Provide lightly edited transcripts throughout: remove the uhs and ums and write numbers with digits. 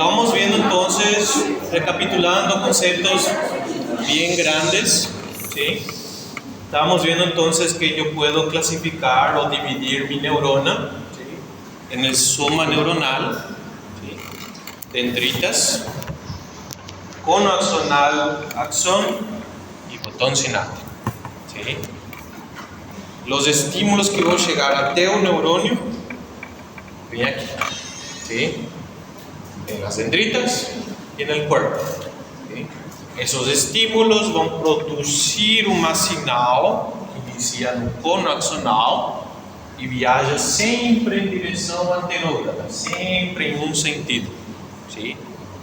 Estamos viendo entonces, recapitulando conceptos bien grandes, ¿sí? Estamos viendo entonces que yo puedo clasificar o dividir mi neurona, ¿sí?, en el soma neuronal, ¿sí?, dendritas, cono axonal, axón y botón sináptico, ¿sí? Los estímulos que van a llegar até o neurônio, ven aquí, ¿sí?, en las dendritas y en el cuerpo, ¿sí? Esos estímulos van a producir una señal que inicia no cono axonal y viaja siempre en dirección anterógrada, siempre en un sentido, ¿sí?,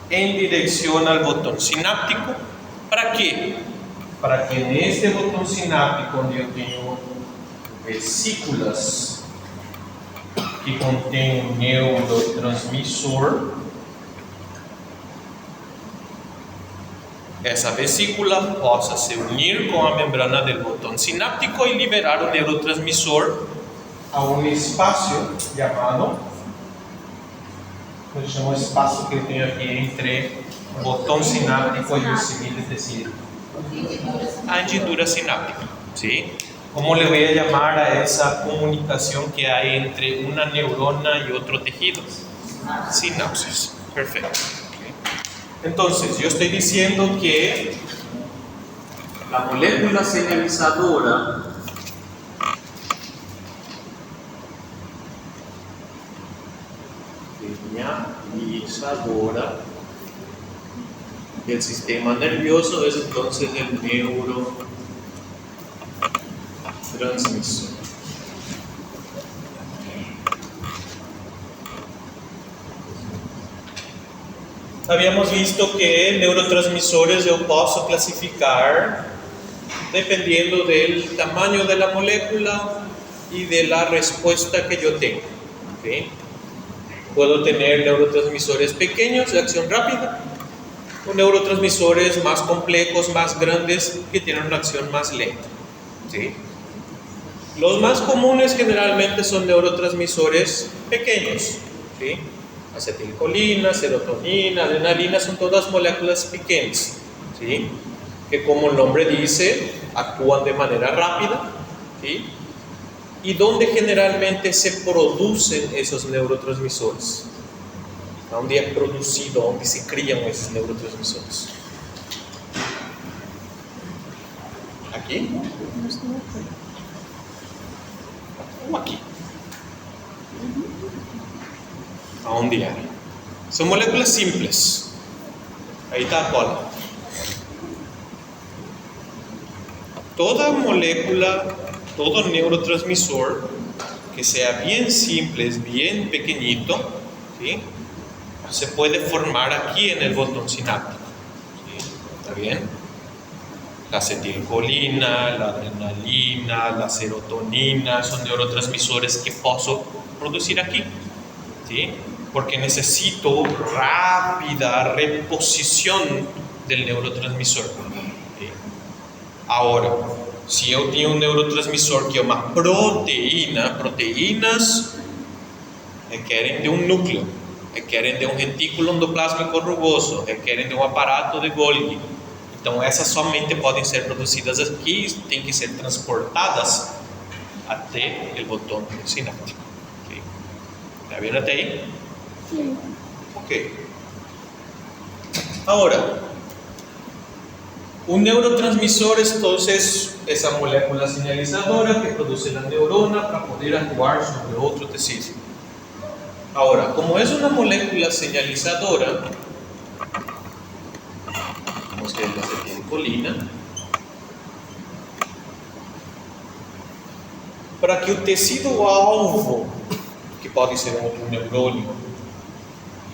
en dirección al botón sináptico. ¿Para qué? Para que en este botón sináptico, donde yo tengo vesículas que contêm um neurotransmissor, essa vesícula possa se unir com a membrana do botão sináptico e liberar o neurotransmissor a um espaço chamado, eu chamo o espaço que eu tenho aqui entre o botão sináptico e o seguinte tecido, a hendidura sináptica, ¿sí? ¿Cómo le voy a llamar a esa comunicación que hay entre una neurona y otro tejido? Sinapsis. Perfecto. Entonces, yo estoy diciendo que la molécula señalizadora del sistema nervioso es entonces el neurotransmisor. Habíamos visto que neurotransmisores yo puedo clasificar dependiendo del tamaño de la molécula y de la respuesta que yo tengo, ¿sí? Puedo tener neurotransmisores pequeños de acción rápida o neurotransmisores más complejos, más grandes, que tienen una acción más lenta, ¿sí? Los más comunes generalmente son neurotransmisores pequeños, ¿sí? Acetilcolina, serotonina, adrenalina son todas moléculas pequeñas, ¿sí?, que como el nombre dice, actúan de manera rápida, ¿sí?, y donde generalmente se producen esos neurotransmisores, donde es producido, donde se crían esos neurotransmisores. ¿Aquí? O aquí. ¿Aonde hay? Son moléculas simples. Ahí está la cola. Toda molécula, todo neurotransmisor que sea bien simple, bien pequeñito, ¿sí?, se puede formar aquí en el botón sináptico, ¿sí? ¿Está bien? La acetilcolina, la adrenalina, la serotonina son neurotransmisores que puedo producir aquí, ¿sí?, porque necesito rápida reposición del neurotransmisor, ¿sí? Ahora, si yo tengo un neurotransmisor que es una proteína, proteínas requieren de un núcleo, requieren de un retículo endoplásmico rugoso, requieren de un aparato de Golgi. Então, essas somente podem ser produzidas aqui, têm que ser transportadas até o botão sináptico. ¿Sí? ¿Está bien até aí? Sí. Ok. Ahora, un neurotransmisor es entonces esa molécula señalizadora que produce la neurona para poder actuar sobre otro tejido. Ahora, como es una molécula señalizadora, vamos a ver la acetilcolina, para que o tecido alvo, que pode ser um neurônio,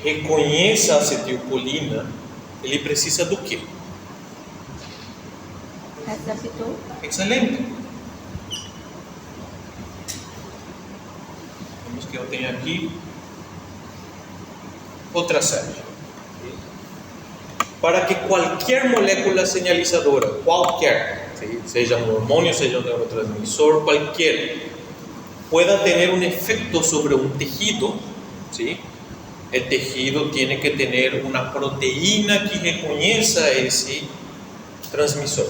reconheça a acetilcolina, ele precisa do quê? Receptor. Excelente. Vemos que eu tenho aqui outra série. Para que qualquer molécula señalizadora, qualquer, ¿sí?, seja um hormônio, seja um neurotransmisor, qualquer, pueda tener un efecto sobre un tejido, ¿sí?, el tejido tiene que tener una proteína que reconozca ese transmisor.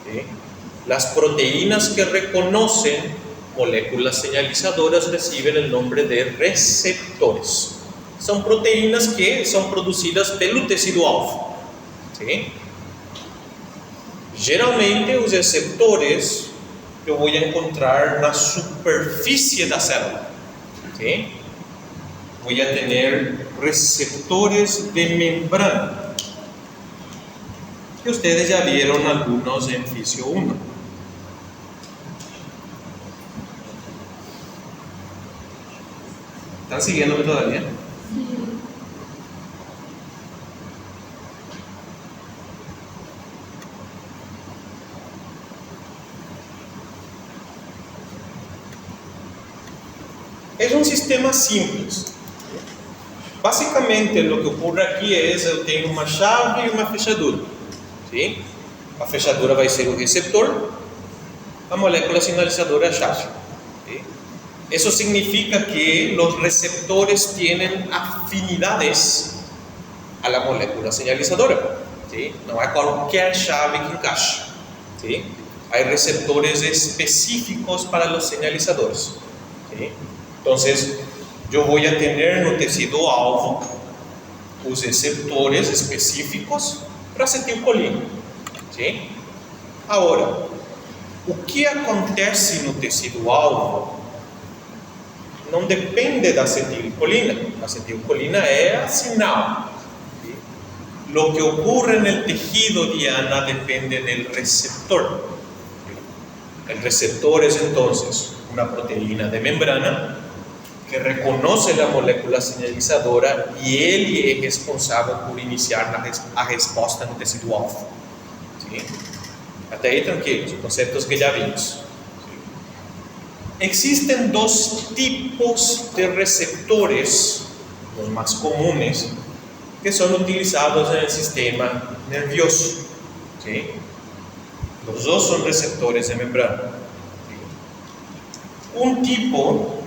¿Sí? Las proteínas que reconocen moléculas señalizadoras reciben el nombre de receptores. Son proteínas que son producidas pelo tecido-alvo. ¿Sí? Geralmente, os receptores eu vou encontrar na superfície da célula. ¿Sí? Voy a tener receptores de membrana, que ustedes ya vieron algunos en Fisio 1. ¿Están siguiéndome todavía? Sí. Es un sistema simple. Basicamente, lo que ocurre aqui é eu tenho uma chave e uma fechadura. ¿Sí? A fechadura vai ser o receptor, a molécula sinalizadora é a chave. ¿Sí? Eso significa que los receptores tienen afinidades a la molécula señalizadora. ¿Sí? No es cualquier chave que encaixa. ¿Sí? Hay receptores específicos para los señalizadores. ¿Sí? Entonces, yo voy a tener no tecido alvo os receptores específicos para acetilcolina. ¿Sí? Agora, o que acontece no tecido alvo não depende da acetilcolina. A acetilcolina é a sinal. ¿Sí? Lo que ocurre en el tejido diana depende del receptor. ¿Sí? El receptor es entonces una proteína de membrana que reconoce la molécula señalizadora y él es responsable por iniciar a respuesta no tecido alvo. ¿Sí? Hasta ahí tranquilos, conceptos que ya vimos. ¿Sí? Existen dos tipos de receptores, los más comunes, que son utilizados en el sistema nervioso. ¿Sí? Los dos son receptores de membrana. ¿Sí? Un tipo,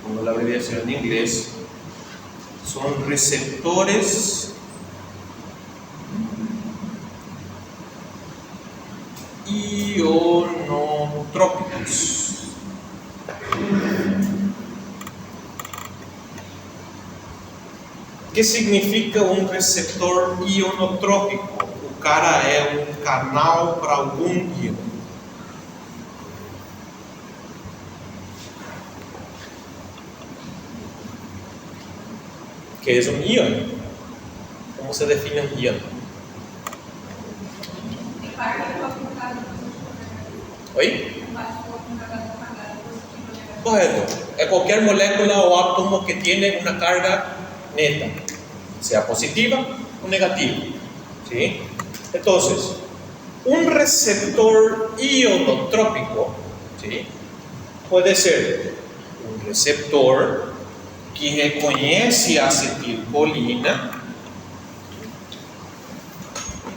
como la abreviación en inglés, son receptores ionotrópicos. ¿Qué significa un receptor ionotrópico? O cara é um canal para algum íon. ¿Qué es un íon? ¿Cómo se define un íon? ¿Oye? Correcto. Es cualquier molécula o átomo que tiene una carga neta, sea positiva o negativa. ¿Sí? Entonces, un receptor ionotrópico, ¿sí?, puede ser un receptor que reconoce acetilcolina,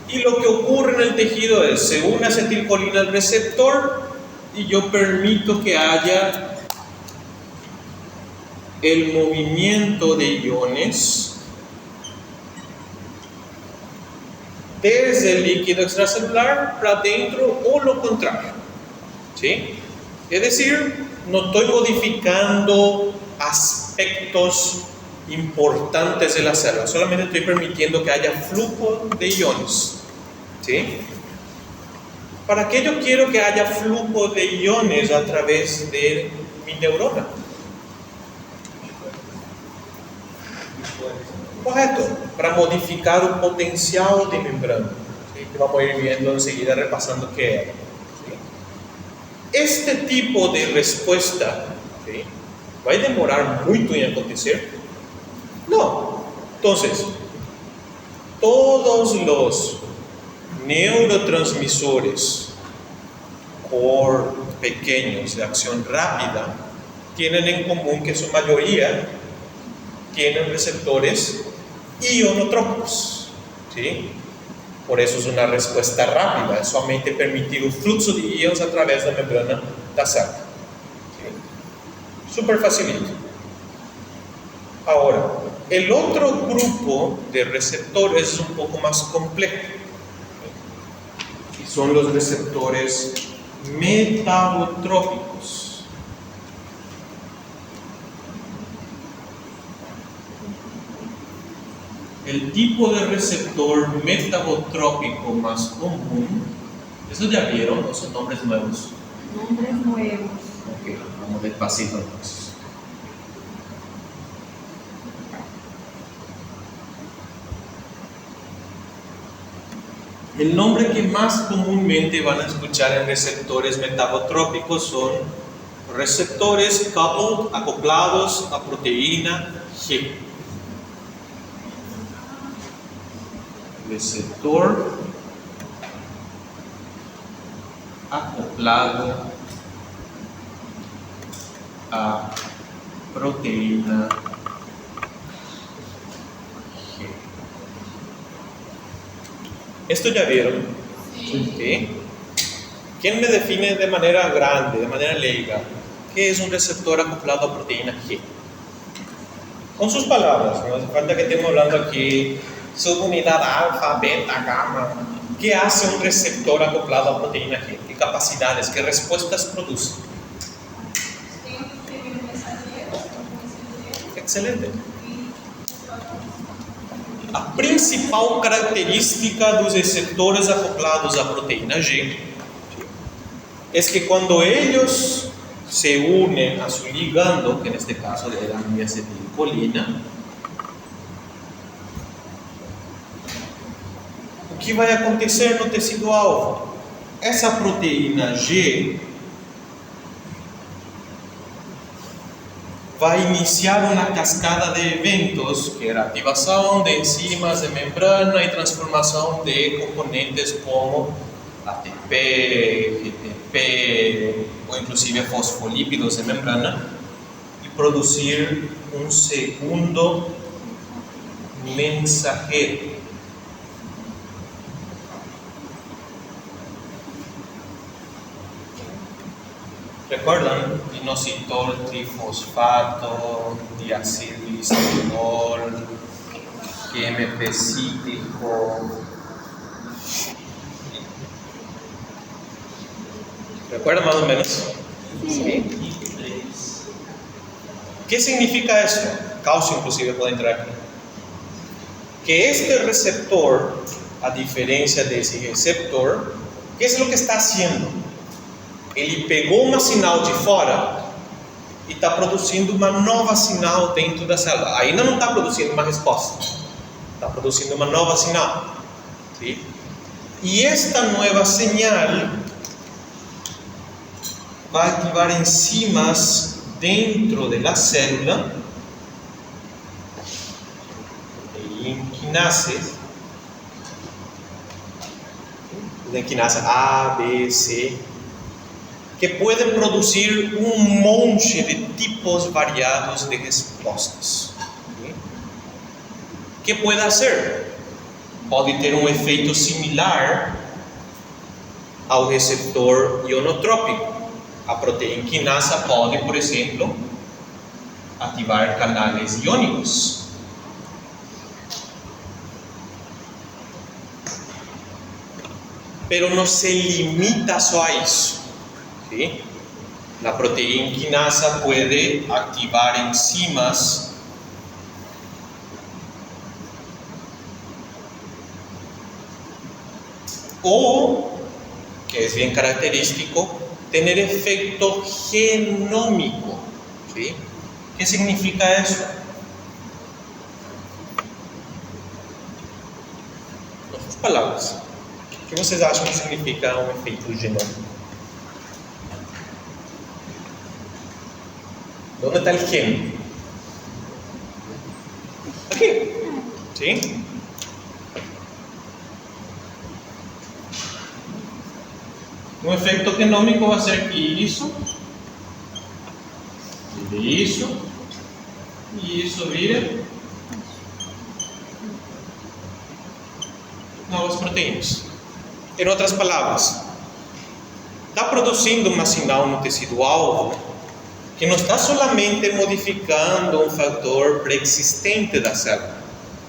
y lo que ocurre en el tejido es, se une acetilcolina al receptor y yo permito que haya el movimiento de iones desde el líquido extracelular para adentro o lo contrario. ¿Sí? Es decir, no estoy modificando aspectos importantes de la célula, solamente estoy permitiendo que haya flujo de iones. ¿Sí? ¿Para qué yo quiero que haya flujo de iones a través de mi neurona? Correcto, para modificar el potencial de membrana, ¿sí?, que vamos a ir viendo enseguida repasando qué era. ¿Sí? Este tipo de respuesta, ¿sí?, ¿va a demorar mucho en acontecer? No. Entonces, todos los neurotransmisores por pequeños de acción rápida tienen en común que su mayoría tienen receptores ionotrópicos. ¿Sí? Por eso es una respuesta rápida, es solamente permitir el flujo de íons a través de la membrana da célula. ¿Sí? Súper facilito. Ahora, el otro grupo de receptores es un poco más complejo. Y son los receptores metabotrópicos. El tipo de receptor metabotrópico más común, ¿eso ya vieron o son nombres nuevos? Nombres nuevos. Ok, vamos despacito entonces. El nombre que más comúnmente van a escuchar en receptores metabotrópicos son receptores coupled, acoplados a proteína G. Receptor acoplado a proteína G. ¿Esto ya vieron? Sí. ¿Quién me define de manera grande, de manera leiga, qué es un receptor acoplado a proteína G? Con sus palabras, no hace falta que estemos hablando aquí subunidad alfa, beta, gamma. ¿Qué hace un receptor acoplado a proteína G? ¿Qué capacidades, qué respuestas produce? Excelente. A principal característica dos receptores acoplados a proteína G es que cuando ellos se unen a su ligando, que en este caso es la acetilcolina, o que vai acontecer no tecido alvo? Essa proteína G vai iniciar uma cascada de eventos, que era ativação de enzimas de membrana e transformação de componentes como ATP, GTP ou inclusive fosfolípidos de membrana, e produzir um segundo mensajeiro. ¿Recuerdan? Inositol, trifosfato, diacilglicirol, GMP cíclico. ¿Recuerdan más o menos? Sí. ¿Qué significa esto? Calcio inclusive puede entrar aquí. Que este receptor, a diferencia de ese receptor, ¿qué es lo que está haciendo? Ele pegou uma sinal de fora e está produzindo uma nova sinal dentro da célula. Ainda não está produzindo uma resposta, está produzindo uma nova sinal. ¿Sí? E esta nova señal vai ativar enzimas dentro da célula, quinases, quinasa A, B, C, que pueden producir un monte de tipos variados de respostas. ¿Qué puede hacer? Puede tener un efecto similar ao receptor ionotrópico. A proteína quinasa pode, por exemplo, ativar canais iónicos. Pero no se limita só a isso. ¿Sí? La proteína quinasa puede activar enzimas o, que es bien característico, tener efecto genómico. ¿Sí? ¿Qué significa eso? Con sus palabras, ¿qué vocês acham que significa un efecto genómico? ¿Dónde está el gen? Aquí. ¿Sí? Un efecto genómico va a ser que isso e isso vira novas proteínas. Em outras palavras, está produzindo uma sinal no tecido alvo que não está solamente modificando um fator preexistente da célula.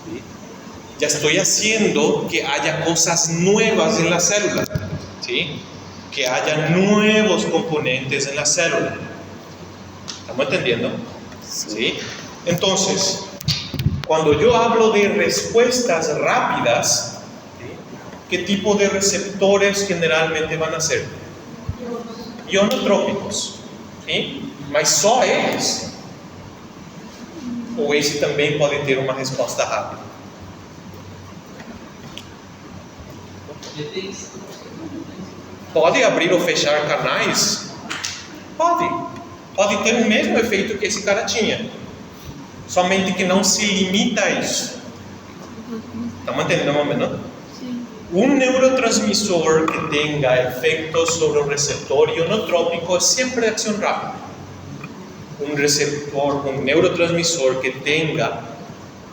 ¿Sí? Ya estoy haciendo que haya cosas nuevas en la célula, ¿sí? Que haya nuevos componentes en la célula. ¿Estamos entendiendo? ¿Sí? Entonces, cuando yo hablo de respuestas rápidas, ¿sí? ¿Qué tipo de receptores generalmente van a ser? Ionotrópicos, ¿sí? Mas só eles? Ou esse também pode ter uma resposta rápida? Pode abrir ou fechar canais? Pode. Pode ter o mesmo efeito que esse cara tinha. Somente que não se limita a isso. Estamos entendendo mais ou menos? Un neurotransmisor que tenga efectos sobre un receptor ionotrópico es siempre de acción rápida. Un neurotransmisor que tenga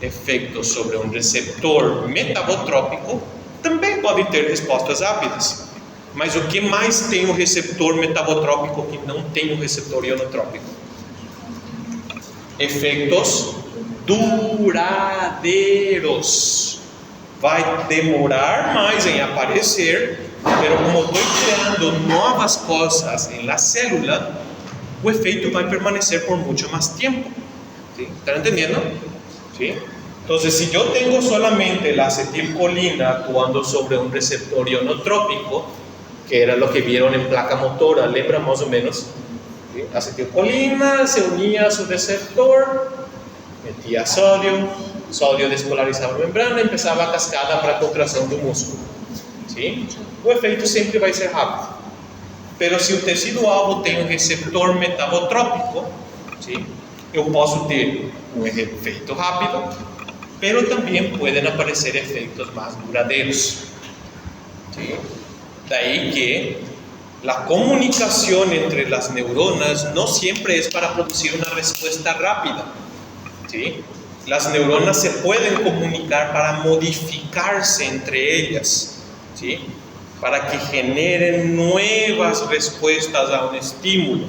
efectos sobre un receptor metabotrópico também pode ter respostas rápidas. Mas o que mais tem um receptor metabotrópico que não tem um receptor ionotrópico? Efeitos duradeiros. Vai demorar mais em aparecer, mas como estou criando novas coisas na célula, o efeito vai permanecer por muito mais tempo. ¿Sí? ¿Están entendiendo? ¿Sí? Entonces, si yo tengo solamente la acetilcolina actuando sobre un receptor ionotrópico, que era lo que vieron en placa motora, ¿lembran más o menos? ¿Sí? Acetilcolina se unía a su receptor, metía sodio, sodio despolarizaba a membrana, empezaba a cascada para a contração do músculo. ¿Sí? O efeito sempre vai ser rápido. Pero se o tecido-alvo tem um receptor metabotrópico, ¿sí? Eu posso ter um efeito rápido, pero também podem aparecer efeitos mais duradeiros. ¿Sí? Daí que a comunicação entre as neuronas não sempre é para produzir uma resposta rápida. ¿Sí? Las neuronas se pueden comunicar para modificarse entre ellas, ¿sí? Para que generen nuevas respuestas a un estímulo,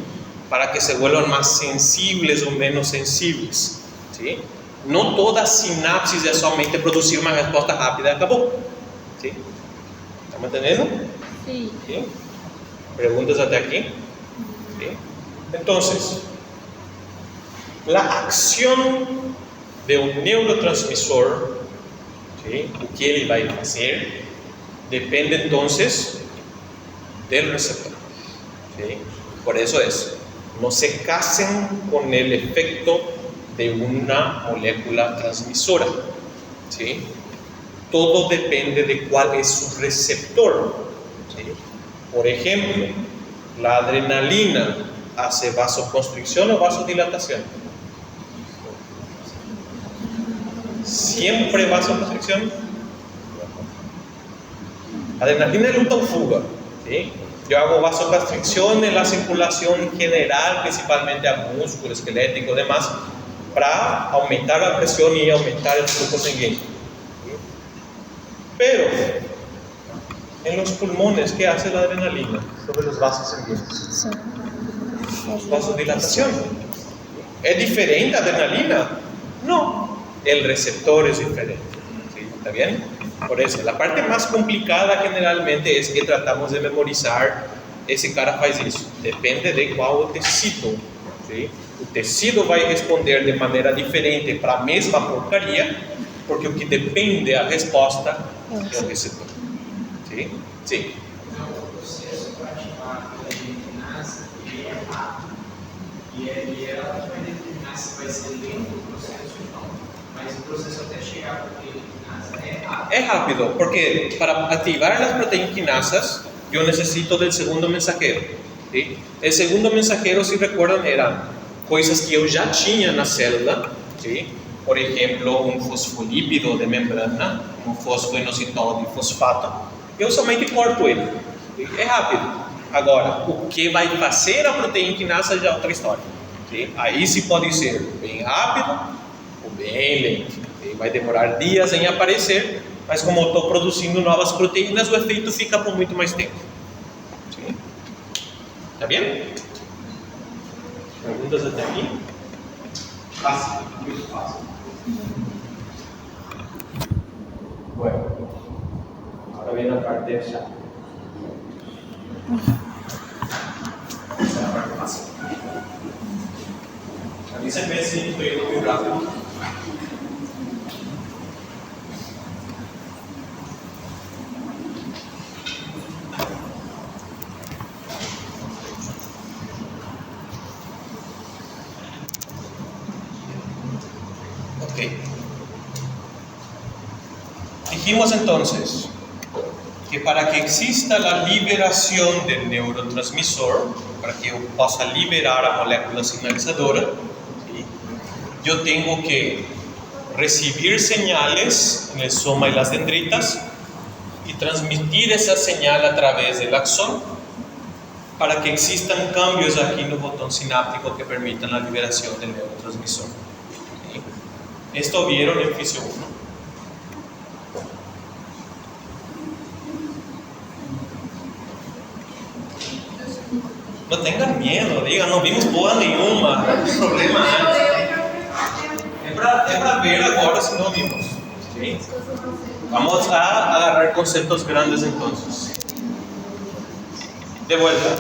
para que se vuelvan más sensibles o menos sensibles, ¿sí? No toda sinapsis es solamente producir una respuesta rápida y acabó, ¿sí? ¿Estamos entendiendo? Sí. ¿Sí? ¿Preguntas hasta aquí? ¿Sí? Entonces, la acción de um neurotransmissor, ¿sí? O que ele vai fazer depende então do receptor, ¿sí? Por isso é, não se casen com o efeito de uma molécula transmissora, ¿sí? Todo depende de qual é su receptor, ¿sí? Por exemplo, a adrenalina hace vasoconstricción o vasodilatación. Siempre vasoconstricción. Adrenalina es luta o fuga, ¿sí? Yo hago vasoconstricción en la circulación general, principalmente a músculo, esquelético y demás, para aumentar la presión y aumentar el flujo sanguíneo, ¿sí? Pero en los pulmones, ¿qué hace la adrenalina sobre los vasos sanguíneos? Vasodilatación. ¿Es diferente a adrenalina? No. El receptor es diferente, ¿sí? ¿Está bien? Por eso, la parte más complicada generalmente es que tratamos de memorizar. Ese cara faz isso. Depende de qual tecido, ¿sí? O tecido vai responder de maneira diferente para a mesma porcaria, porque o que depende a resposta é o receptor. ¿Sí? Sí. Então, o processo para ativar a proteína é rápido. E ela vai determinar se vai ser lento o processo ou não. Mas o processo até chegar à proteína quinasa é rápido. É rápido, porque para ativar as proteínas quinasas, eu necessito do segundo mensajero, ¿sí? O segundo mensajero, se recuerdan, eram coisas que eu já tinha na célula, ¿sí? Por exemplo, um fosfolípido de membrana, um fosfoinositol de fosfato. Eu somente corto ele, ¿sí? É rápido. Agora, o que vai fazer a proteína quinasa já é outra história, ¿sí? Aí se pode ser bem rápido ou bem lento, ¿sí? Vai demorar dias em aparecer, mas como eu estou produzindo novas proteínas, o efeito fica por muito mais tempo, ¿sí? Tá bem? ¿Preguntas hasta aquí? Fácil, muy fácil. Bueno, ahora viene la parte de chat. Esa es la parte fácil. Avísenme si estoy yendo muy rápido. Ok. Dijimos entonces que para que exista la liberación del neurotransmisor, para que yo pueda liberar a molécula señalizadora, ¿sí? Yo tengo que recibir señales en el soma y las dendritas y transmitir esa señal a través del axón para que existan cambios aquí en el botón sináptico que permitan la liberación del neurotransmisor. ¿Sí? Esto vieron en fisio 1. No tengan miedo, digan, no vimos boa nenhuma, no hay problema. Es para ver ahora si no vimos. ¿Sí? Vamos a agarrar conceptos grandes entonces. De vuelta,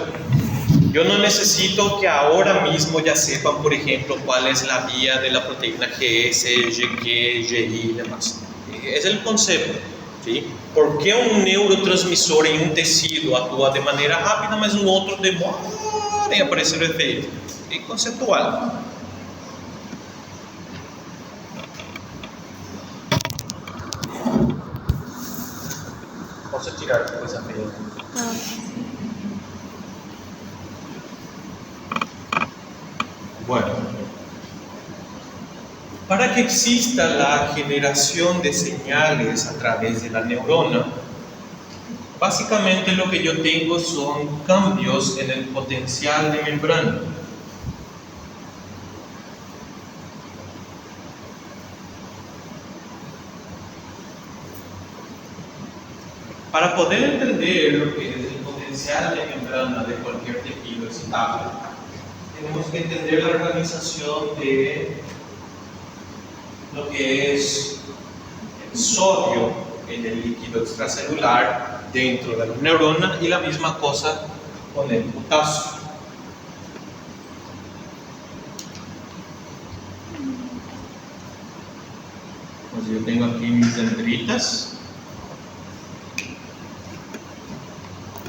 yo no necesito que ahora mismo ya sepan, por ejemplo, cuál es la vía de la proteína GS, GK, GI y demás. Es el concepto. ¿Sí? ¿Por qué un neurotransmisor en un tecido actúa de manera rápida, mas no outro demora em aparecer o efeito? É conceptual. Posso tirar a coisa feia? Bueno, para que exista la generación de señales a través de la neurona, básicamente lo que yo tengo son cambios en el potencial de membrana. Para poder entender lo que es el potencial de membrana de cualquier tejido excitable, tenemos que entender la organización de lo que es el sodio en el líquido extracelular dentro de la neurona y la misma cosa con el potasio. Entonces yo tengo aquí mis dendritas.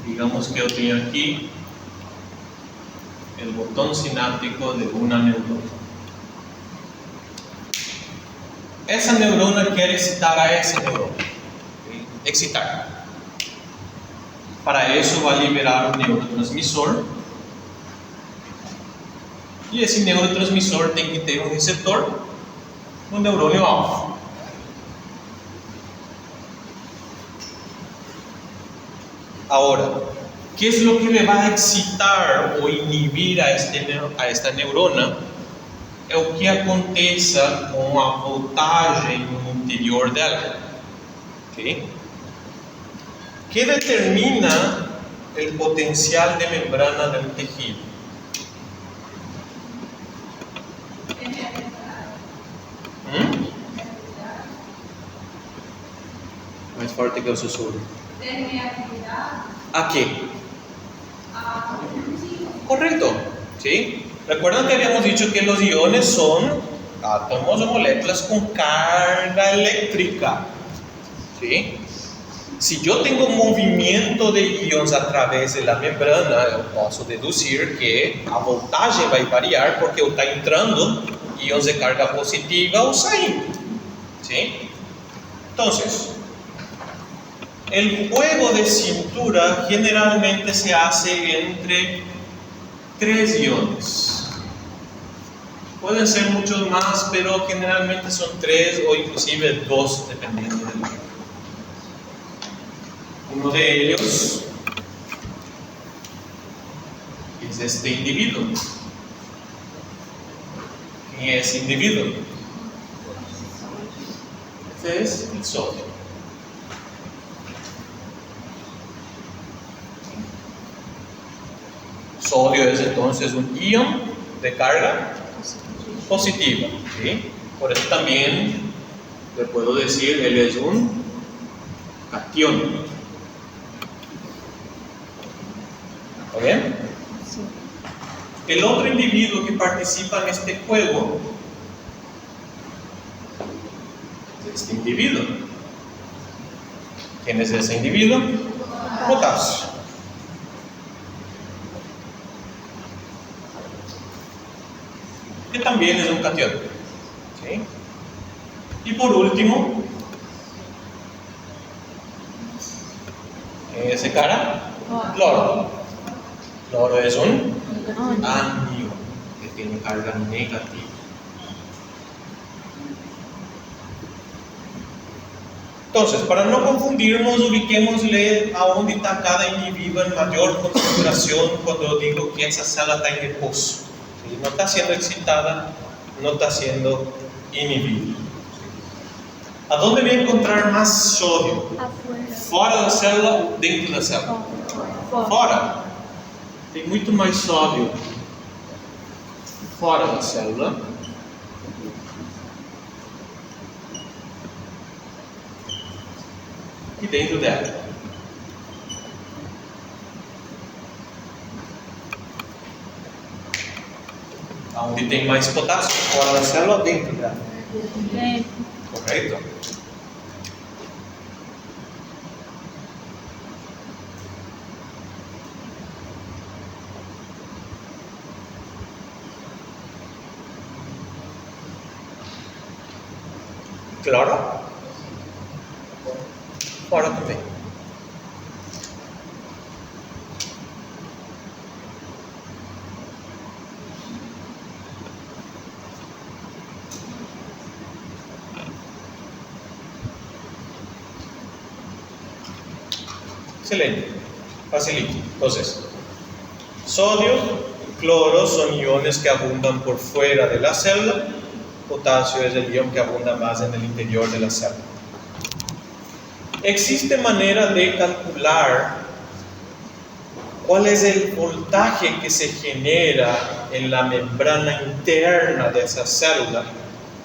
Digamos que yo tengo aquí el botón sináptico de una neurona. Esa neurona quiere excitar a esa neurona. ¿Sí? Excitar. Para eso va a liberar un neurotransmisor. Y ese neurotransmisor tiene que tener un receptor, un neurônio alfa. Ahora, ¿qué es lo que le va a excitar o inhibir a esta neurona? É o que aconteça com a voltagem no interior dela. ¿Sí? ¿Qué determina el potencial de membrana de un tejido? Mais forte que o sussurro. ¿A qué? Correcto. ¿Sí? Recuerdan que habíamos dicho que los iones son átomos o moléculas con carga eléctrica. ¿Sí? Si yo tengo movimiento de íons a través de la membrana, eu posso deduzir que a voltagem vai variar porque está entrando íons de carga positiva o saindo. ¿Sí? Entonces, el juego de cintura generalmente se hace entre 3 iones. Pueden ser muchos más, pero generalmente son 3 o inclusive 2, dependiendo del iono. Uno de ellos es este individuo. ¿Quién es ese individuo? Este es el sodio. Sodio es entonces un ion de carga positiva. ¿Sí? Por eso también le puedo decir, él es un cation. ¿Está bien? El otro individuo que participa en este juego es este individuo. ¿Quién es ese individuo? Potasio. Que también es un cation. ¿Sí? Y por último, en ese cara, cloro. Cloro es un anión que tiene carga negativa. Entonces, para no confundirnos, ubiquémosle a dónde está cada individuo en mayor concentración cuando digo que esa célula está en reposo. ¿Sí? No está siendo excitada, no está siendo inhibida. ¿A dónde voy a encontrar más sodio? Fora da célula ou dentro da célula? Fora. Tem muito mais sódio fora da célula e dentro dela. Onde tem mais potássio? Fora da célula ou dentro dela? Correto? Claro? Fora também. Excelente, facilito. Entonces, sodio y cloro son iones que abundan por fuera de la célula. Potasio es el ion que abunda más en el interior de la célula. ¿Existe manera de calcular cuál es el voltaje que se genera en la membrana interna de esa célula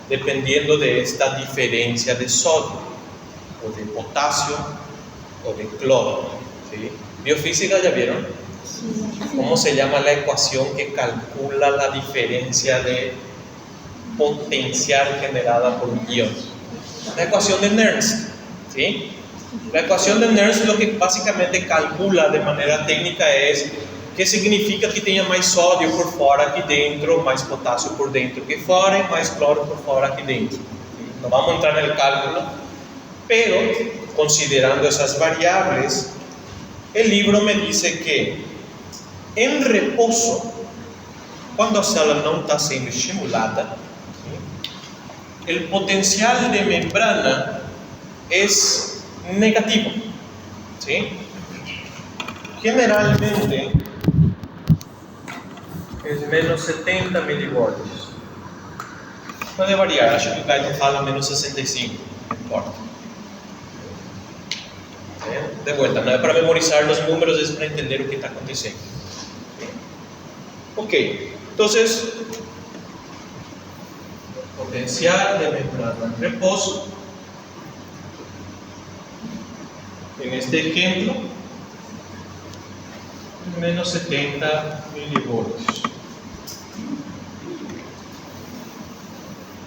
dependiendo de esta diferencia de sodio o de potasio o de cloro? ¿Sí? Biofísica, ¿ya vieron? ¿Cómo se llama la ecuación que calcula la diferencia de potencial generada por un ion? La ecuación de Nernst. ¿Sí? La ecuación de Nernst lo que básicamente calcula de manera técnica es qué significa que tenga más sodio por fuera que dentro, más potasio por dentro que fuera y más cloro por fuera que dentro. No vamos a entrar en el cálculo, pero considerando esas variables, el libro me dice que en reposo, cuando la célula no está siendo estimulada, el potencial de membrana es negativo. ¿Sí? Generalmente es menos 70 milivoltios. Puede variar, acho que o Caio fala menos 65, no importa. De vuelta, no es para memorizar los números, es para entender lo que está aconteciendo. Ok, entonces, potencial de membrana en reposo. En este ejemplo, menos 70 milivoltios.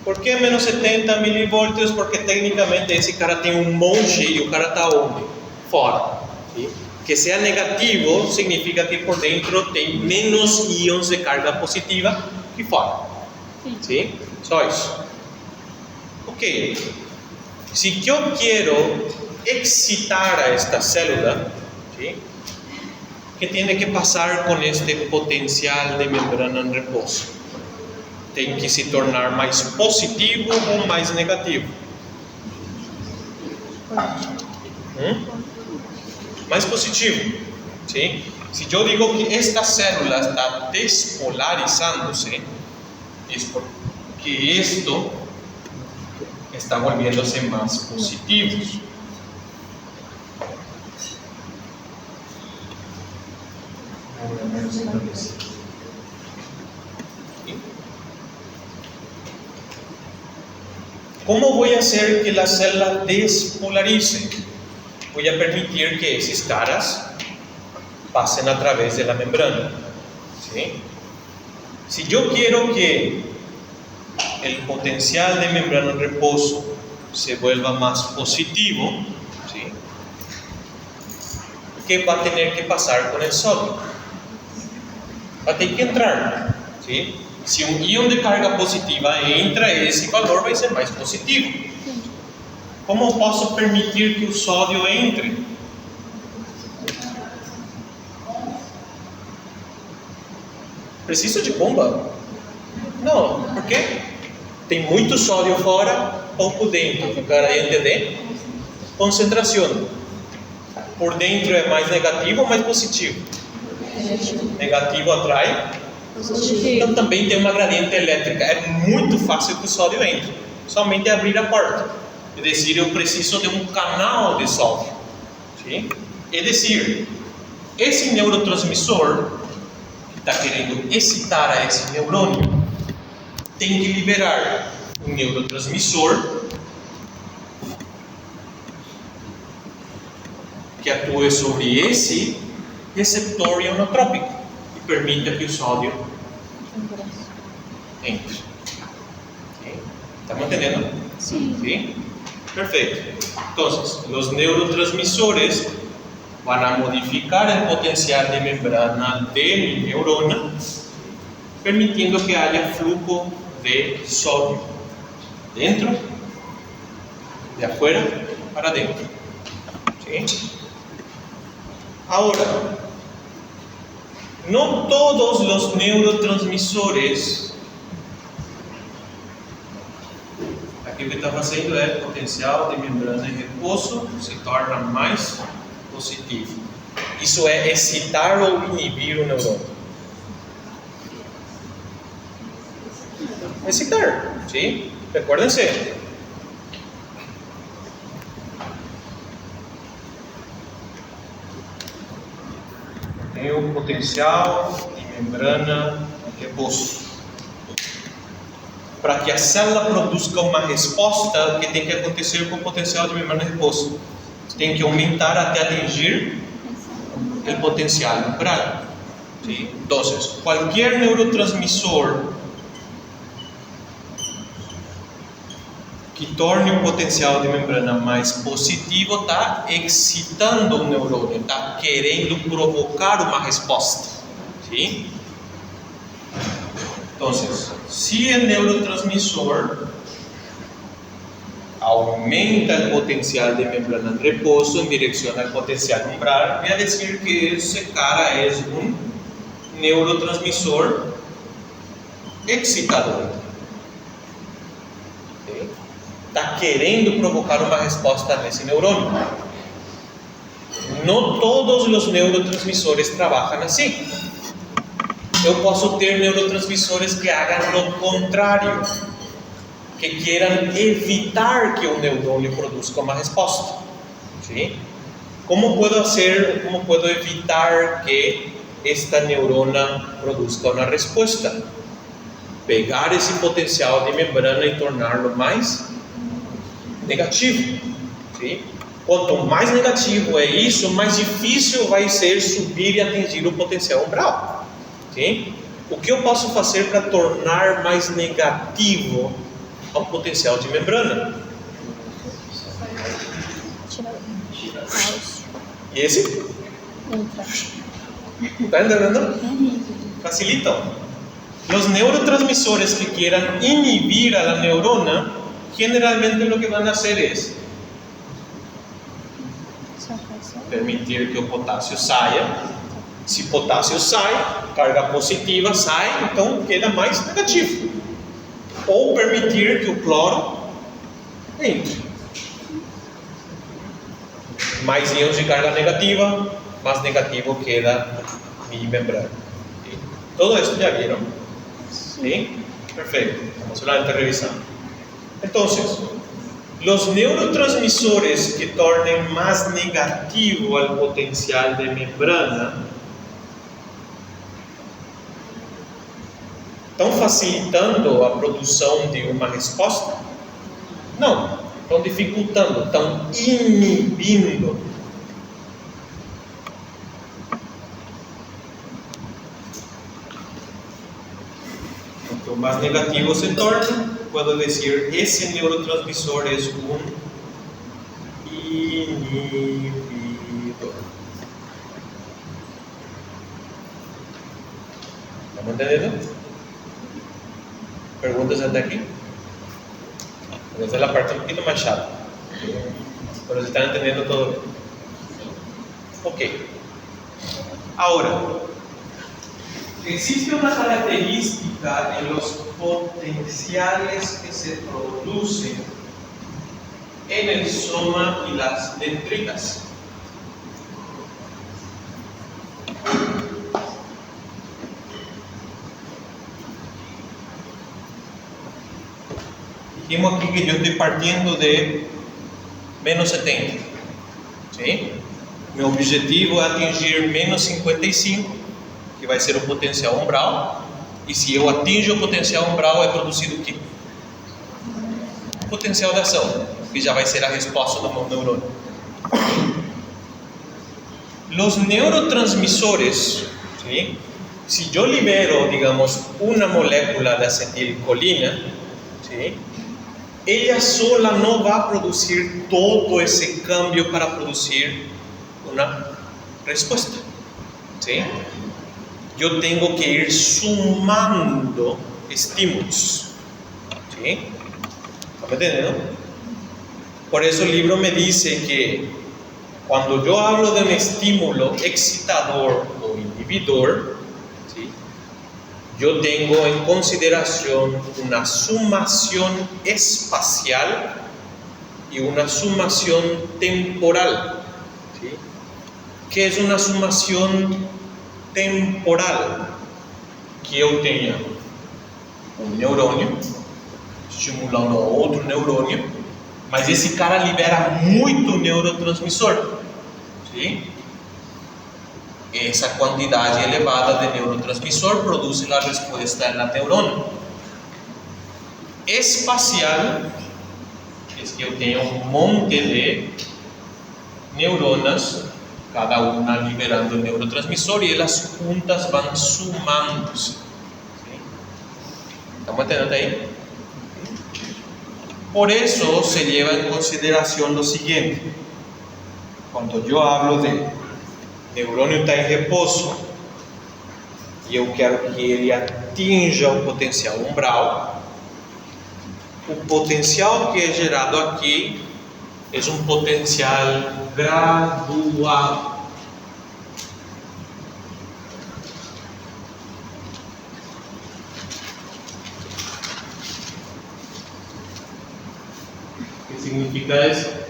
¿Por qué menos 70 milivoltios? Porque técnicamente ese cara tiene un monte y el cara está ¿dónde? Fora. ¿Sí? Que sea negativo significa que por dentro tiene menos iones de carga positiva que fora. ¿Sí? Só eso. Ok. Si yo quiero excitar a esta célula, ¿sí? ¿Qué tiene que pasar con este potencial de membrana en reposo? Tiene que se tornar más positivo o más negativo. Más positivo. ¿Sí? Si yo digo que esta célula está despolarizándose, es porque esto está volviéndose más positivo. ¿Cómo voy a hacer que la célula despolarice? Voy a permitir que esas caras pasen a través de la membrana. ¿Sí? Si yo quiero que el potencial de membrana en reposo se vuelva más positivo, ¿sí?, ¿qué va a tener que pasar con el sodio? Va a tener que entrar, ¿sí? Si un ion de carga positiva entra, ese valor vai ser mais positivo. Como posso permitir que o sódio entre? Preciso de bomba? Não, por quê? Tem muito sódio fora, pouco dentro. O cara ia entender? Concentração. Por dentro é mais negativo ou mais positivo? Negativo atrai. Então também tem uma gradiente elétrica. É muito fácil que o sódio entre. Somente abrir a porta. É dizer, eu preciso de um canal de sódio. Sim? É dizer, esse neurotransmissor que está querendo excitar a esse neurônio tem que liberar um neurotransmissor que atue sobre esse receptor ionotrópico e permita que o sódio entre. ¿Estamos entendiendo? Sí. ¿Sí? Perfecto. Entonces, los neurotransmisores van a modificar el potencial de membrana de mi neurona, permitiendo que haya flujo de sodio dentro, de afuera para adentro. ¿Sí? Ahora, no todos los neurotransmisores, aqui o que está fazendo é o potencial de membrana em repouso se torna mais positivo. Isso é excitar ou inibir o neurônio? Excitar, ¿sí? Recuérdense. Tem o potencial de membrana em repouso. Para que a célula produza uma resposta, o que tem que acontecer com o potencial de membrana em repouso? Tem que aumentar até atingir o potencial umbral. ¿Sí? Entonces, qualquer neurotransmissor que torne o potencial de membrana mais positivo está excitando o neurônio, está querendo provocar uma resposta. ¿Sí? Entonces, si el neurotransmisor aumenta el potencial de membrana en reposo en dirección al potencial umbral, voy a decir que ese cara es un neurotransmisor excitador. ¿Sí? Está querendo provocar uma resposta nesse neurônio. Não todos os neurotransmissores trabalham assim. Eu posso ter neurotransmissores que hagam o contrário, que queiram evitar que o neurônio produza uma resposta. ¿Sí? Como puedo evitar que esta neurona produza uma resposta? Pegar esse potencial de membrana e torná-lo mais negativo. ¿Sí? Quanto mais negativo é isso, mais difícil vai ser subir e atingir o potencial umbral. ¿Sí? O que eu posso fazer para tornar mais negativo o potencial de membrana? E esse? ¿Está entendendo? Facilitam. Os neurotransmissores que quieran inhibir a la neurona, generalmente lo que van a hacer es permitir que o potássio saia. Se potássio sai, carga positiva sai, então queda mais negativo. Ou permitir que o cloro entre. Mais íons de carga negativa, mais negativo queda mi membrana. ¿Sí? Todo esto ya vieron. ¿Sí? Perfecto. Vamos solamente revisando. Entonces, los neurotransmisores que tornen más negativo al potencial de membrana estão facilitando a produção de uma resposta? Não, estão dificultando, estão inibindo. Quanto mais negativo se torna, puedo dizer esse neurotransmissor é um inibidor. ¿Estamos entendiendo? ¿Preguntas hasta aquí? Esa es la parte un poquito más chata. Pero se están entendiendo todo. Ok. Ahora, existe una característica en los potenciales que se producen en el soma y las dendritas. Dijimos aquí que yo estoy partiendo de menos 70, ¿sí? Mi objetivo es atingir menos 55, que vai ser o potencial umbral, e se eu atingo o potencial umbral, é produzido o quê? O potencial de ação, que já vai ser a resposta do meu neurônio. Os neurotransmissores, ¿sí? Se eu libero, digamos, uma molécula de acetilcolina, ¿sí? Ella sola no va a producir todo ese cambio para producir una respuesta, ¿sí? Yo tengo que ir sumando estímulos, ¿sí? ¿Están entendiendo? Por eso el libro me dice que cuando yo hablo de un estímulo excitador o inhibidor, ¿sí? Yo tengo en consideración una sumación espacial y una sumación temporal, ¿sí? ¿Qué es una sumación temporal? Que eu tenha um neurônio estimulando outro neurônio, mas esse cara libera muito neurotransmissor, ¿sí? Essa quantidade elevada de neurotransmissor produz a resposta na neurona. Espacial é que eu tenho um monte de neuronas, cada uma liberando neurotransmissor, e elas juntas vão sumando-se. ¿Estamos entendendo aí? Por isso se leva em consideração o seguinte: quando eu hablo de neurônio está em repouso e eu quero que ele atinja o potencial umbral, o potencial que é gerado aqui é um potencial graduado. O que significa isso?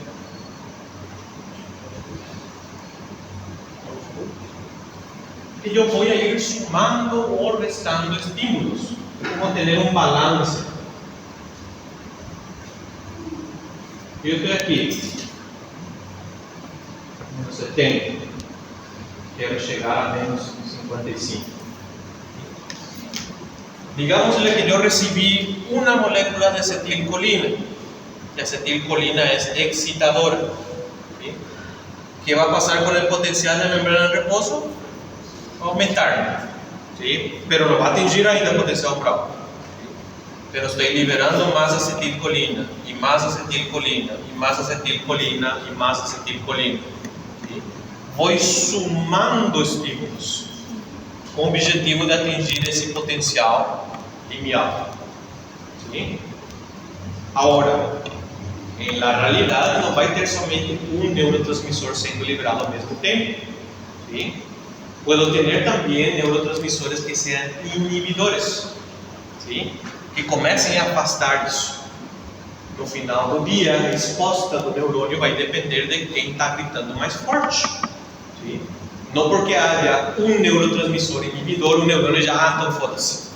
Que yo voy a ir sumando o restando estímulos, como tener un balance. Yo estoy aquí, menos 70, quiero llegar a menos 55. Digámosle que yo recibí una molécula de acetilcolina. La acetilcolina es excitadora, ¿sí? ¿Qué va a pasar con el potencial de membrana en reposo? Aumentar, ¿sí? Pero no va a atingir ainda el potencial umbral, ¿sí? Pero estoy liberando más acetilcolina y más acetilcolina y más acetilcolina y más acetilcolina, ¿sí? Voy sumando estímulos com o objetivo de atingir esse potencial limiar, ¿sí? Ahora, en la realidad no va a ter somente un neurotransmisor siendo liberado al mismo tiempo, ¿sí? Puedo tener también neurotransmisores que sean inhibidores, ¿sí? Que comecem a afastar isso. No final do dia, a resposta do neurônio vai depender de quem está gritando mais forte, ¿sí? Não porque haja um neurotransmissor inibidor, o neurônio já, então foda-se,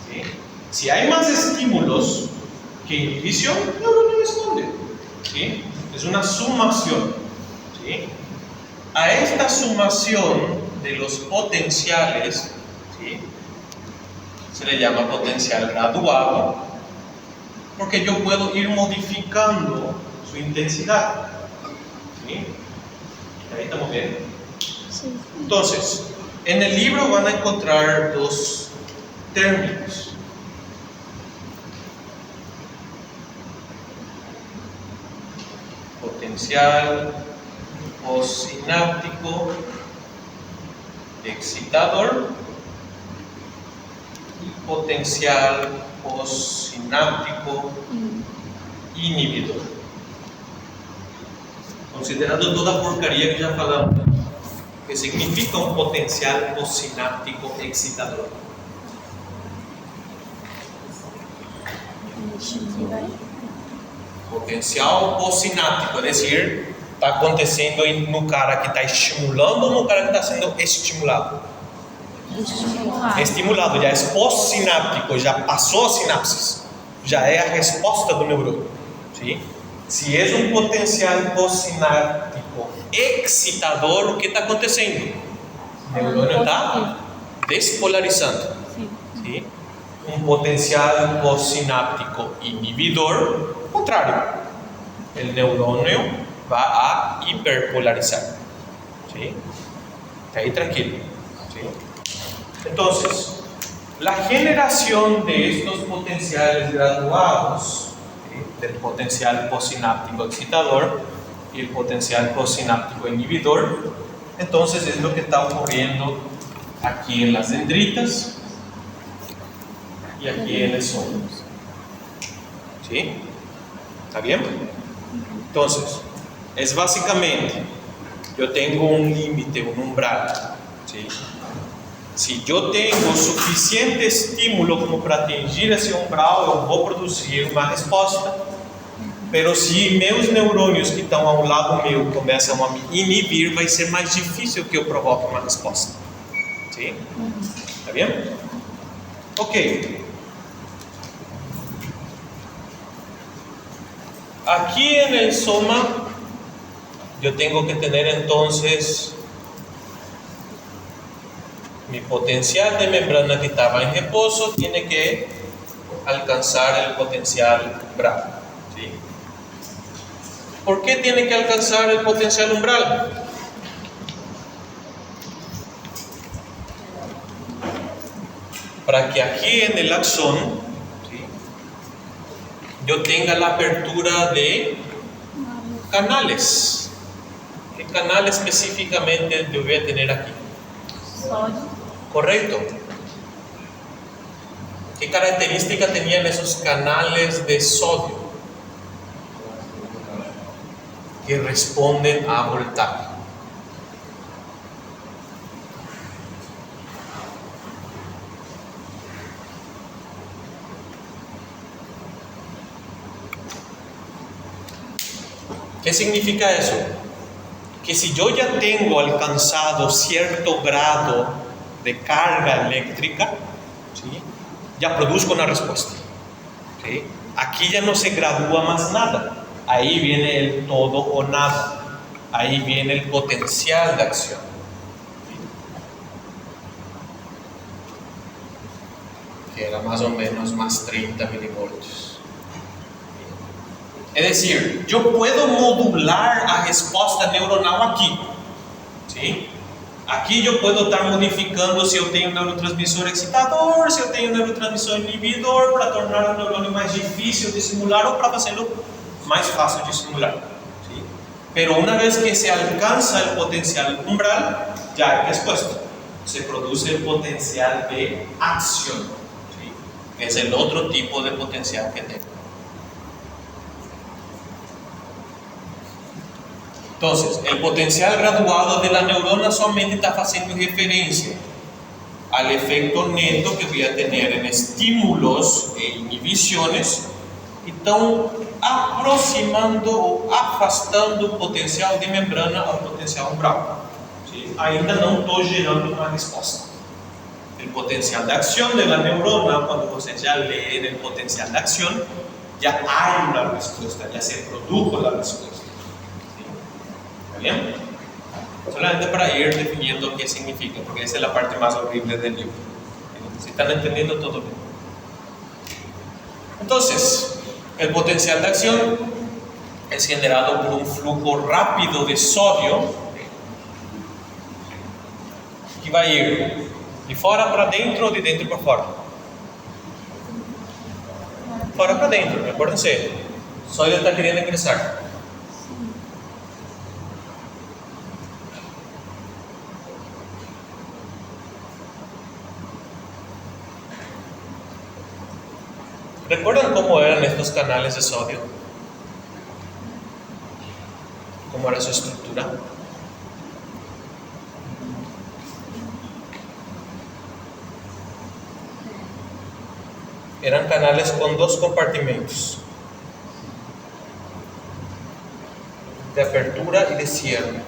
¿sí? Se há mais estímulos que inhibición, el neurônio responde, ¿sí? Es una sumación, ¿sí? A esta sumación de los potenciales, ¿sí? Se le llama potencial graduado, porque yo puedo ir modificando su intensidad. ¿Sí? Ahí estamos bien. Entonces, en el libro van a encontrar dos términos. Potencial postsináptico excitador y potencial postsináptico inhibidor. Considerando toda porcaria que ya falamos, ¿qué significa un potencial postsináptico excitador? Potencial postsináptico, es decir, está acontecendo no cara que está estimulando ou no cara que está sendo estimulado? Estimulado, já é pós-sináptico, já passou a sinapsis, já é a resposta do neurônio. ¿Sí? Se é um potencial pós-sináptico excitador, o que está acontecendo? O neurônio está despolarizando. ¿Sí? Um potencial pós-sináptico inibidor, contrário, o neurônio va a hiperpolarizar. ¿Sí? Ahí tranquilo. ¿Sí? Entonces, la generación de estos potenciales graduados, ¿sí?, del potencial postsináptico excitador y el potencial postsináptico inhibidor, entonces es lo que está ocurriendo aquí en las dendritas y aquí en el soma. ¿Sí? ¿Está bien? Entonces, es básicamente, yo tengo un límite, un umbral. ¿Sí? Si yo tengo suficiente estímulo como para atingir esse umbral, eu vou produzir uma resposta. Pero se meus neurônios que estão ao lado meu começam a me inibir, vai ser mais difícil que eu provoque uma resposta. ¿Sí? ¿Está bien? Ok. Aquí en el soma yo tengo que tener entonces mi potencial de membrana que estaba en reposo tiene que alcanzar el potencial umbral. ¿Sí? ¿Por qué tiene que alcanzar el potencial umbral? Para que aquí en el axón, ¿sí?, yo tenga la apertura de canales. ¿Qué canal específicamente yo voy a tener aquí? Sódio. Correcto. ¿Qué característica tenían esos canales de sodio? Que responden a voltaje. ¿Qué significa eso? Que si yo ya tengo alcanzado cierto grado de carga eléctrica, ¿sí?, ya produzco una respuesta. ¿Sí? Aquí ya no se gradúa más nada. Ahí viene el todo o nada. Ahí viene el potencial de acción. ¿Sí? Que era más o menos más 30 milivoltios. Es decir, yo puedo modular a resposta neuronal aqui. ¿Sí? Aqui eu puedo estar modificando se eu tenho um neurotransmissor excitador, se eu tenho um neurotransmissor inibidor, para tornar o neurônio mais difícil de simular ou para fazê-lo mais fácil de simular. ¿Sí? Pero una vez que se alcanza el potencial umbral, ya hay respuesta. Se produce el potencial de acción. ¿Sí? Es el otro tipo de potencial que tengo. Entonces, el potencial graduado de la neurona solamente está haciendo referencia al efecto neto que voy a tener en estímulos e inhibiciones, y están aproximando o afastando o potencial de membrana ao potencial umbral. ¿Sí? Ainda não estou gerando uma resposta. El potencial de acción de la neurona, cuando você ya lee el potencial de acción, ya hay una respuesta, ya se produjo la respuesta. ¿Bien? Solamente para ir definiendo qué significa, porque esa es la parte más horrible del libro. Si están entendiendo todo bien. Entonces, El potencial de acción es generado por un flujo rápido de sodio que va a ir de fora para dentro, de dentro para fora. Fora para dentro, recuérdense, sodio está queriendo ingresar. ¿Recuerdan cómo eran estos canales de sodio? ¿Cómo era su estructura? Eran canales con dos compartimentos, de apertura y de cierre.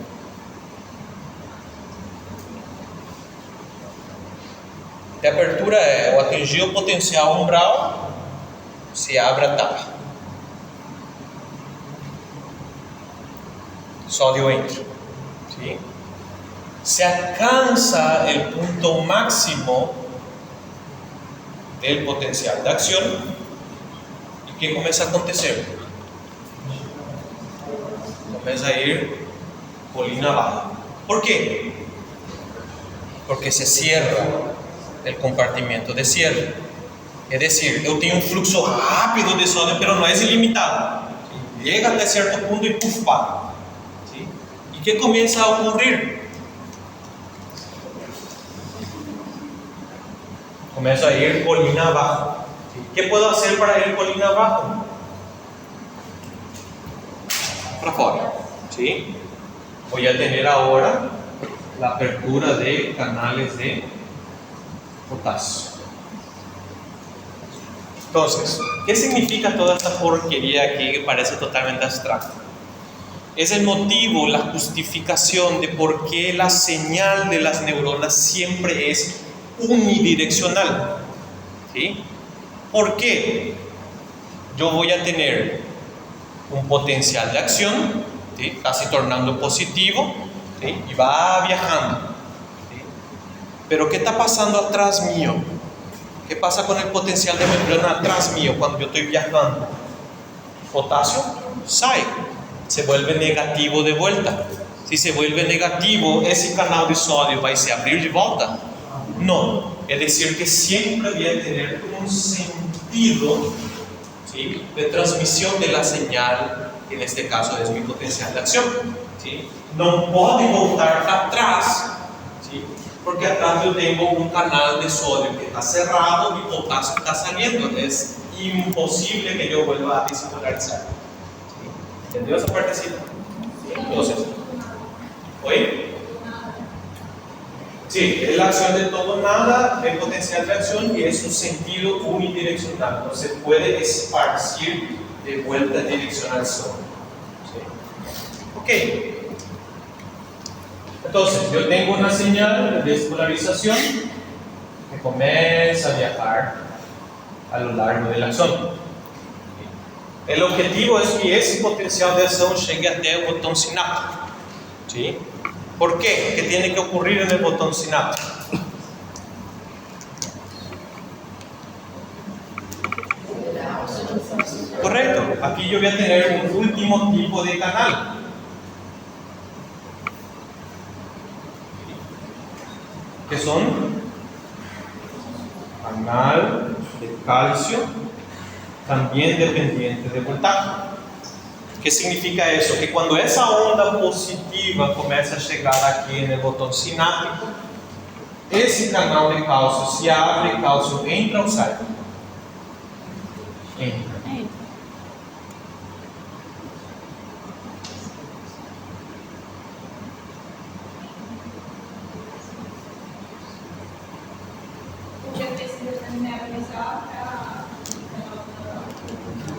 De apertura é o atingir o potencial umbral, se abre a tapa, sódio entra, ¿sí? Se alcanza el punto máximo del potencial de acción y ¿qué comienza a acontecer? Comienza a ir colina abajo. ¿Por qué? Porque se cierra el compartimento de cierre. Es decir, yo tengo un flujo rápido de sodio, pero no es ilimitado. ¿Sí? Llega hasta cierto punto y ¡puf! Para. ¿Sí? ¿Y qué comienza a ocurrir? Comienzo a ir colina abajo. ¿Sí? ¿Qué puedo hacer para ir colina abajo? Para afuera. ¿Sí? Voy a tener ahora la apertura de canales de potasio. Entonces, ¿qué significa toda esta porquería aquí que parece totalmente abstracta? Es el motivo, la justificación de por qué la señal de las neuronas siempre es unidireccional. ¿Sí? ¿Por qué? Yo voy a tener un potencial de acción, ¿sí? Casi tornando positivo, ¿sí? Y va viajando. ¿Sí? Pero ¿qué está pasando atrás mío? ¿Qué pasa con el potencial de membrana atrás mío cuando yo estoy viajando? Potasio sale, se vuelve negativo de vuelta. Si se vuelve negativo, ese canal de sodio va a se abrir de volta? No, es decir que siempre voy a tener un sentido, ¿sí?, de transmisión de la señal, que en este caso es mi potencial de acción. ¿Sí? No puede voltar atrás, ¿sí?, porque atrás yo tengo un canal de sodio que está cerrado y potasio está saliendo. Es imposible que yo vuelva a desepolarizar. ¿Sí? ¿Entendió esa partecita? ¿Sí? Entonces, ¿oye? Sí, es la acción de todo o nada, el potencial de acción, y es un sentido unidireccional. No se puede esparcir de vuelta direccional solo. ¿Sí? Ok. Entonces, yo tengo una señal de despolarización que comienza a viajar a lo largo del axón. El objetivo es que ese potencial de acción llegue hasta el botón sináptico. ¿Sí? ¿Por qué? ¿Qué tiene que ocurrir en el botón sináptico? Correcto. Aquí yo voy a tener un último tipo de canal. Que son canal de calcio, también dependiente de voltaje. ¿Qué significa eso? Que cuando esa onda positiva comienza a llegar aquí en el botón sináptico, ese canal de calcio se abre, calcio entra o sai? Entra.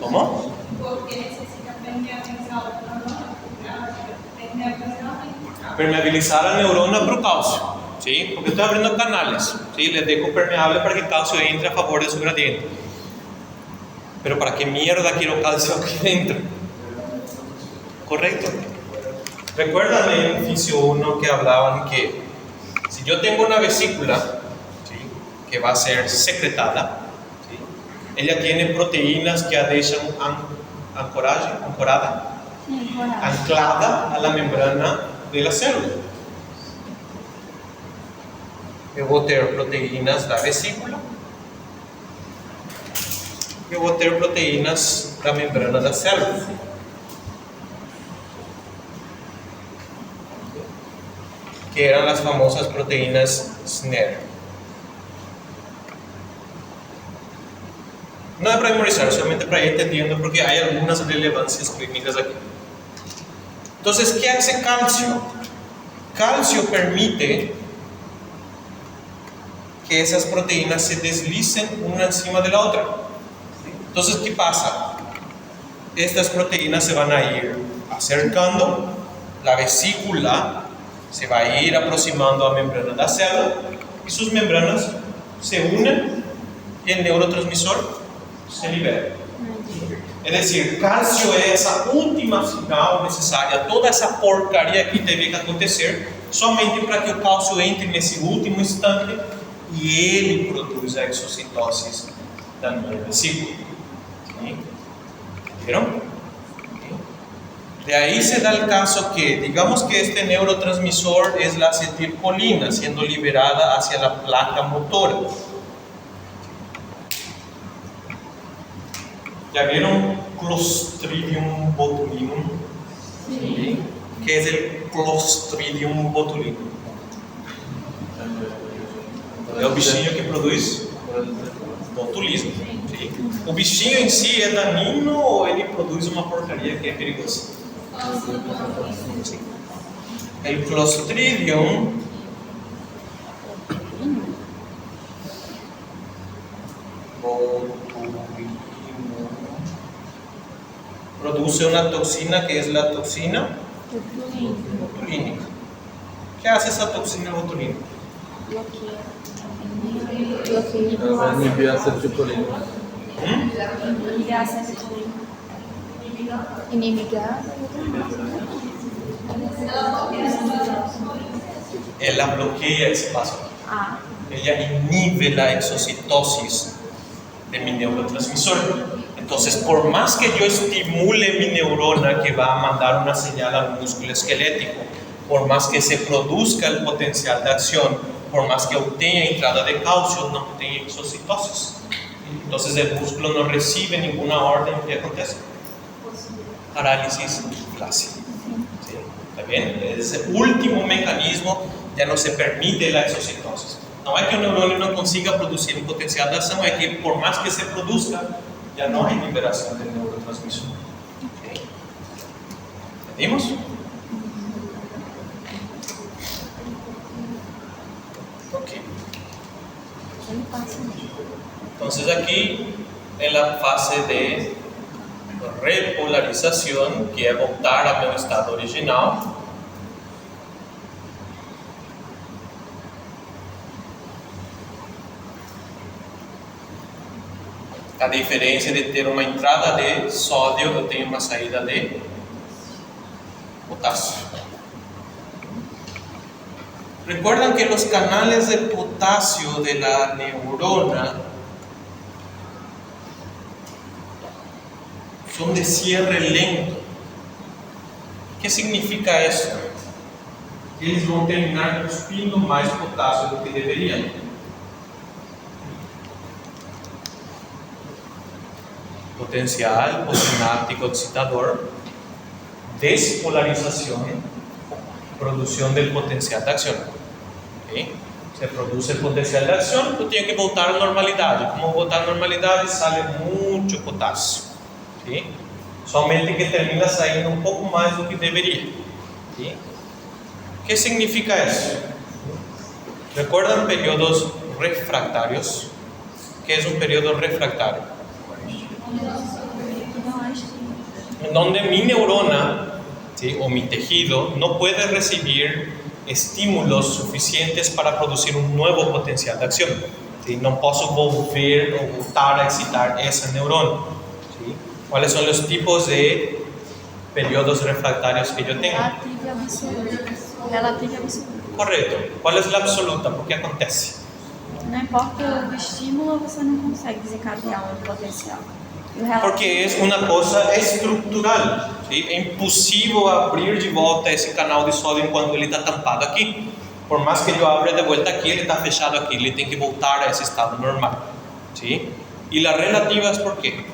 ¿Cómo? Porque necesita permeabilizar la neurona. Permeabilizar la neurona para el calcio, ¿sí? Porque estoy abriendo canales, ¿sí? Les dejo permeable para que el calcio entre a favor de su gradiente. Pero ¿para qué mierda quiero calcio aquí dentro? Correcto. ¿Recuerdan en Físio 1 que hablaban que si yo tengo una vesícula, ¿sí?, que va a ser secretada, ¿sí?, Ella tiene proteínas que la dejan anclada a la membrana de la célula. Eu vou ter proteínas da vesícula. Eu vou ter proteínas da membrana da célula. Que eram as famosas proteínas SNER. Não é para memorizar, solamente para ir entendiendo, porque há algumas relevâncias clínicas aqui. Então, o que hace calcio? Calcio permite que essas proteínas se deslicem uma encima da outra. Então, o que passa? Estas proteínas se vão a ir acercando, a vesícula se vai ir aproximando a membrana da célula e suas membranas se unem e o neurotransmissor se libera. É decir, cálcio é essa última final necessária, toda essa porcaria que teve que acontecer, somente para que o cálcio entre nesse último instante e ele produz a exocitose da minha vesícula. ¿Vieron? De ahí se da el caso que, digamos que este neurotransmisor es la acetilcolina siendo liberada hacia la placa motora. ¿Ya vieron Clostridium botulinum? Sí. ¿Qué es el Clostridium botulinum? É o bichinho que produz botulismo. Sim. O bichinho em si é daninho ou ele produz uma porcaria que é perigosa? Sim. El Clostridium botulinum produce una toxina que es la toxina botulínica. ¿Qué hace esa toxina botulínica? Inhibir a acetilcolina. Ela bloqueia esse paso. Ella inhibe la exocitosis de mi neurotransmisor. Entonces, por más que yo estimule mi neurona que va a mandar una señal al músculo esquelético, por más que se produzca el potencial de acción, por más que obtenga entrada de calcio, no obtenga exocitosis. Entonces, el músculo no recibe ninguna orden. ¿Qué acontece? Parálisis flácida. ¿Sí? ¿Está bien? Ese último mecanismo ya no se permite la exocitosis. No es que un neurónio no consiga producir un potencial de acción, es que por más que se produzca, ya no hay liberación del neurotransmisor. ¿Sí? ¿Entendimos? Ok. Entonces aquí en la fase de repolarización, que é voltar ao meu estado original, a diferença de ter uma entrada de sódio, eu tenho uma saída de potássio. Recuerdan que los canales de potasio de la neurona son de cierre lento. ¿Qué significa eso? Que eles vão terminar cuspindo mais potássio do que deveriam. Potencial postsináptico excitador, despolarización, producción del potencial de acción. ¿Sí? Se produce el potencial de acción, tú tienes que voltar a la normalidad. Como voltar a la normalidad, sale mucho potasio. ¿Sí? Somente que termina saindo un poco más do que debería. ¿Sí? ¿Qué significa eso? ¿Recuerdan periodos refractarios? ¿Qué es un periodo refractario? En donde mi neurona, ¿sí?, o mi tejido no puede recibir estímulos suficientes para producir un nuevo potencial de acción. ¿Sí? No puedo volver o voltar a excitar esa neurona. ¿Sí? ¿Cuáles son los tipos de periodos refractarios que yo tengo? Relativa absoluta. Correcto. ¿Cuál es la absoluta? ¿Por qué acontece? Não importa o estímulo, você não consegue desencadear um potencial. E o relato- Porque es una cosa estructural, ¿sí? Es imposible abrir de volta ese canal de sodio cuando ele está tampado aquí. Por más que yo abra de vuelta aquí, ele está fechado aquí, ele tem que voltar a ese estado normal, ¿sí? Y las relativas, ¿por qué?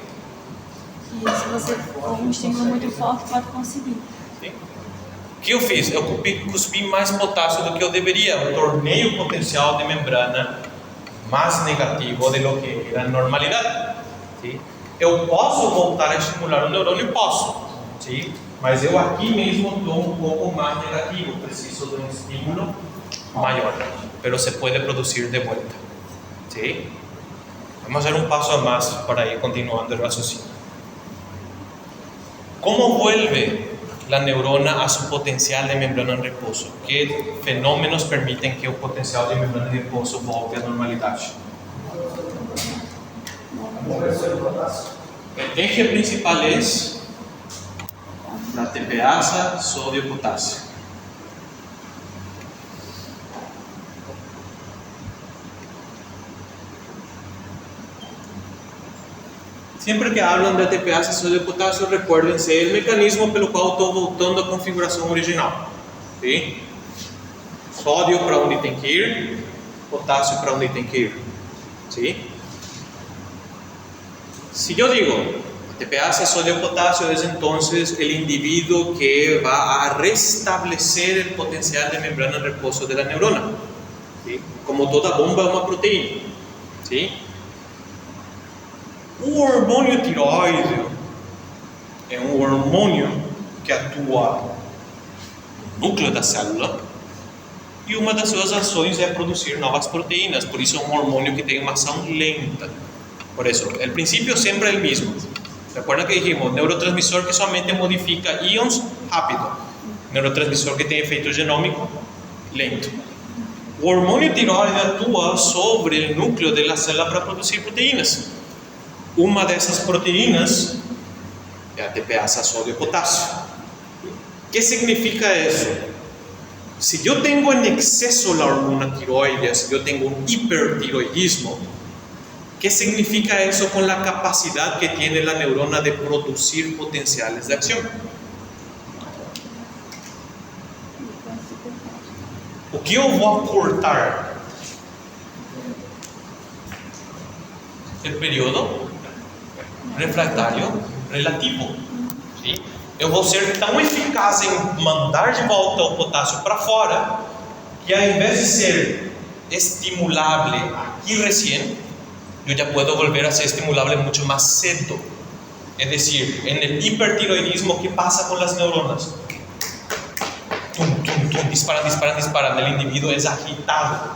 Que se você for um estímulo muito forte, pode conseguir. ¿Sí? O que eu fiz? Eu cuspi mais potássio do que eu deveria. Eu tornei o potencial de membrana mais negativo de lo que era a normalidade. ¿Sí? Eu posso voltar a estimular o neurônio? Posso. ¿Sí? Mas eu aqui mesmo estou um pouco mais negativo. Preciso de um estímulo maior. Pero se pode produzir de volta. ¿Sí? Vamos a dar um passo a mais para ir continuando o raciocínio. ¿Cómo vuelve la neurona a su potencial de membrana en reposo? ¿Qué fenómenos permiten que el potencial de membrana en reposo vuelva a la normalidad? El eje principal es la TPasa sodio-potasio. Siempre que hablan de TPasa sodio-potasio, recuérdense el mecanismo pelo qual estou voltando à configuração original. ¿Sí? Sódio para onde tem que ir, potasio para onde tem que ir. ¿Sí? Si yo digo TPasa sodio-potasio es entonces el individuo que va a restablecer el potencial de membrana en reposo de la neurona. ¿Sí? Como toda bomba es una proteína. ¿Sí? O hormônio tiroideo é um hormônio que atua no núcleo da célula e uma das suas ações é produzir novas proteínas, por isso é um hormônio que tem uma ação lenta. Por isso, o princípio sempre é o mesmo. Recuerda que dijimos, neurotransmisor que somente modifica íons rápido, neurotransmisor que tem efeito genômico lento. O hormônio tiroideo atua sobre o núcleo da célula para produzir proteínas. Uma dessas proteínas é a TPasa sodio-potasio. O que significa isso? Se eu tenho em excesso a hormona tiroidea, se eu tenho um hipertiroidismo, o que significa isso com a capacidade que tem a neurona de produzir potenciales de acção? O que eu vou acortar? O período refratário relativo. ¿Sí? Eu vou ser tão eficaz em mandar de volta o potássio para fora que ao invés de ser estimulable aqui recién, eu já posso volver a ser estimulable muito mais cedo. Es decir, en el hipertiroidismo, ¿qué pasa con las neuronas? Tum, tum, tum, disparan, disparan, disparan. El individuo es agitado.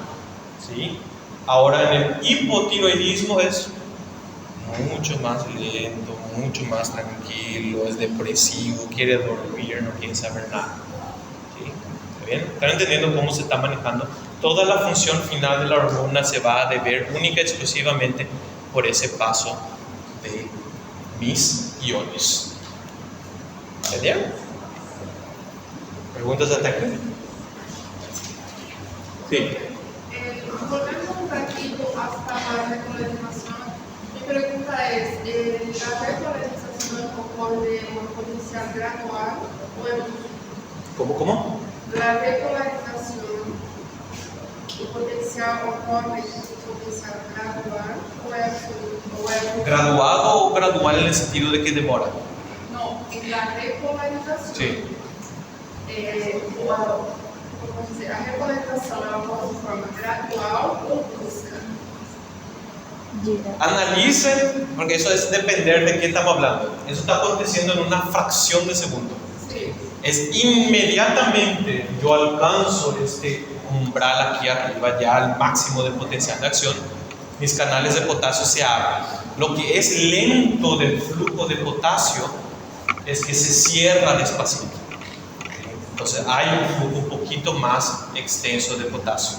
¿Sí? Ahora en el hipotiroidismo es mucho más lento, mucho más tranquilo, es depresivo, quiere dormir, no quiere saber nada. ¿Sí? ¿Está bien? ¿Están entendiendo cómo se está manejando? Toda la función final de la hormona se va a deber única y exclusivamente por ese paso de mis iones. ¿Entendieron? ¿Preguntas hasta aquí? Sí. Volvemos un ratito hasta la regularización. Mi pregunta es, ¿la regularización ocurre en un potencial gradual o en ¿Cómo? la regularización, el potencial ocurre en un potencial gradual o es absoluto? ¿Graduado o gradual en el sentido de que demora? No, en la regularización. Sí. Vamos dizer, a regularização ela ocorre de forma gradual ou brusca? Analicen, porque eso es depender de qué estamos hablando. Eso está aconteciendo en una fracción de segundo. Sí. Es inmediatamente yo alcanzo este umbral aquí arriba, ya al máximo de potencial de acción, mis canales de potasio se abren. Lo que es lento del flujo de potasio es que se cierra despacito. Entonces hay un flujo un poquito más extenso de potasio.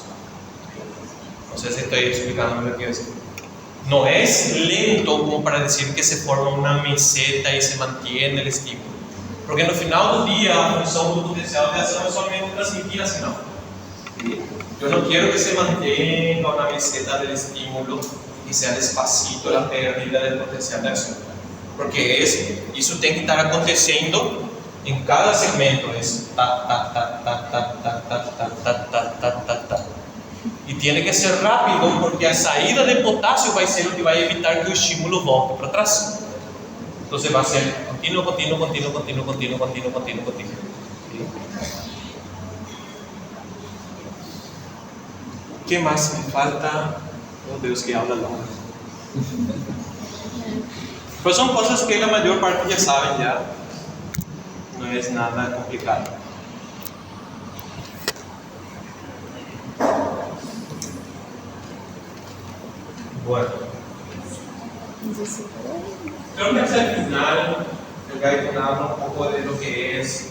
No sé si estoy explicando lo que quiero decir. No es lento como para decir que se forma una meseta y se mantiene el estímulo. Porque no final del día, a función del potencial de acción es solamente transmitir a sinal. ¿sí? Yo no quiero que se mantenga una meseta del estímulo y sea despacito la pérdida del potencial de acción, porque isso tem que estar acontecendo em cada segmento, e tem que ser rápido, porque a saída de potássio vai ser o que vai evitar que o estímulo volte para trás. Então vai ser contínuo. ¿Sí? ¿Qué más me falta? Oh Deus, que habla longa. Pues son cosas que la mayor parte ya saben ya. No es nada complicado. Bueno. Creo que hacia el final el Gaetan habla un poco de lo que es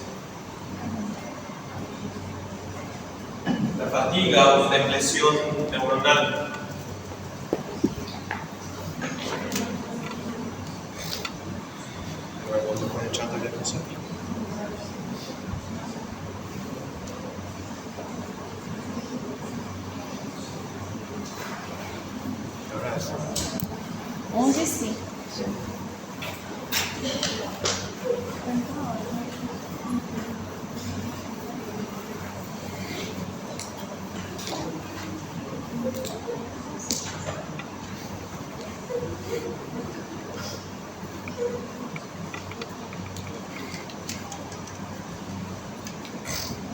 la fatiga o la depresión neuronal. Onde sim.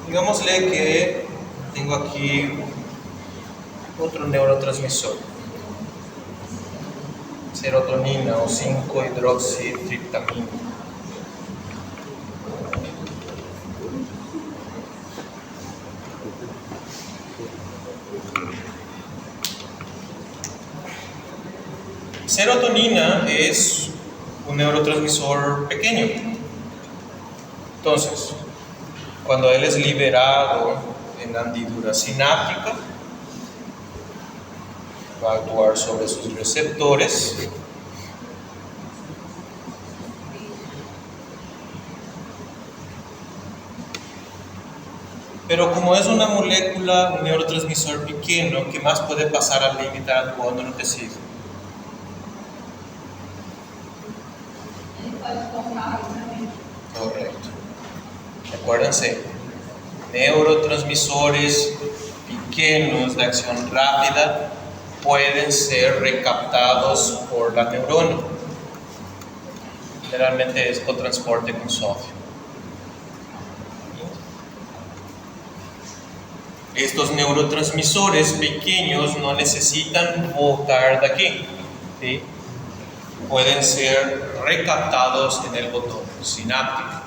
Digámosle que tengo aquí otro neurotransmisor, serotonina o 5-hidroxitriptamina. Serotonina es un neurotransmisor pequeño. Entonces, cuando él es liberado en la hendidura sináptica, va a actuar sobre sus receptores pero como es una molécula, un neurotransmisor pequeño, ¿qué más puede pasar al límite actuando en el tejido? Correcto. Acuérdense, neurotransmisores pequeños de acción rápida pueden ser recaptados por la neurona. Generalmente es con transporte con sodio. Estos neurotransmisores pequeños no necesitan voltar de aquí, ¿sí? Pueden ser recaptados en el botón sináptico,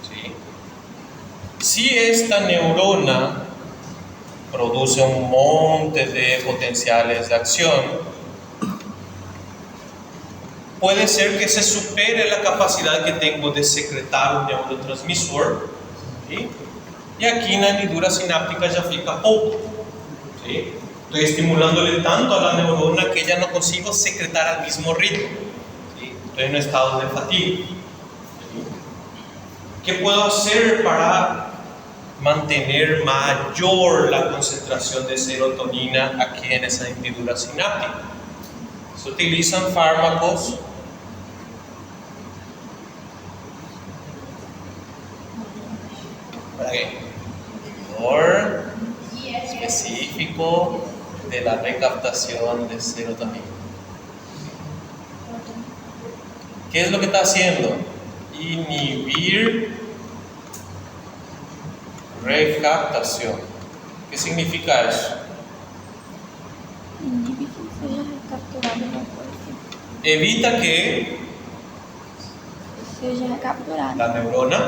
¿sí? Si esta neurona produce un monte de potenciales de acción, puede ser que se supere la capacidad que tengo de secretar un neurotransmisor, ¿sí? Y aquí en la hendidura sináptica ya fica poco, ¿sí? Estoy estimulándole tanto a la neurona que ya no consigo secretar al mismo ritmo, ¿sí? Estoy en un estado de fatiga, ¿sí? ¿Qué puedo hacer para mantener mayor la concentración de serotonina aquí en esa hendidura sináptica? Se utilizan fármacos para qué? Específico de la recaptación de serotonina. ¿Qué es lo que está haciendo? Inhibir recaptación. ¿Qué significa eso? Inhibir que seja recapturado uma coisa. Evita que Seja recapturado. la neurona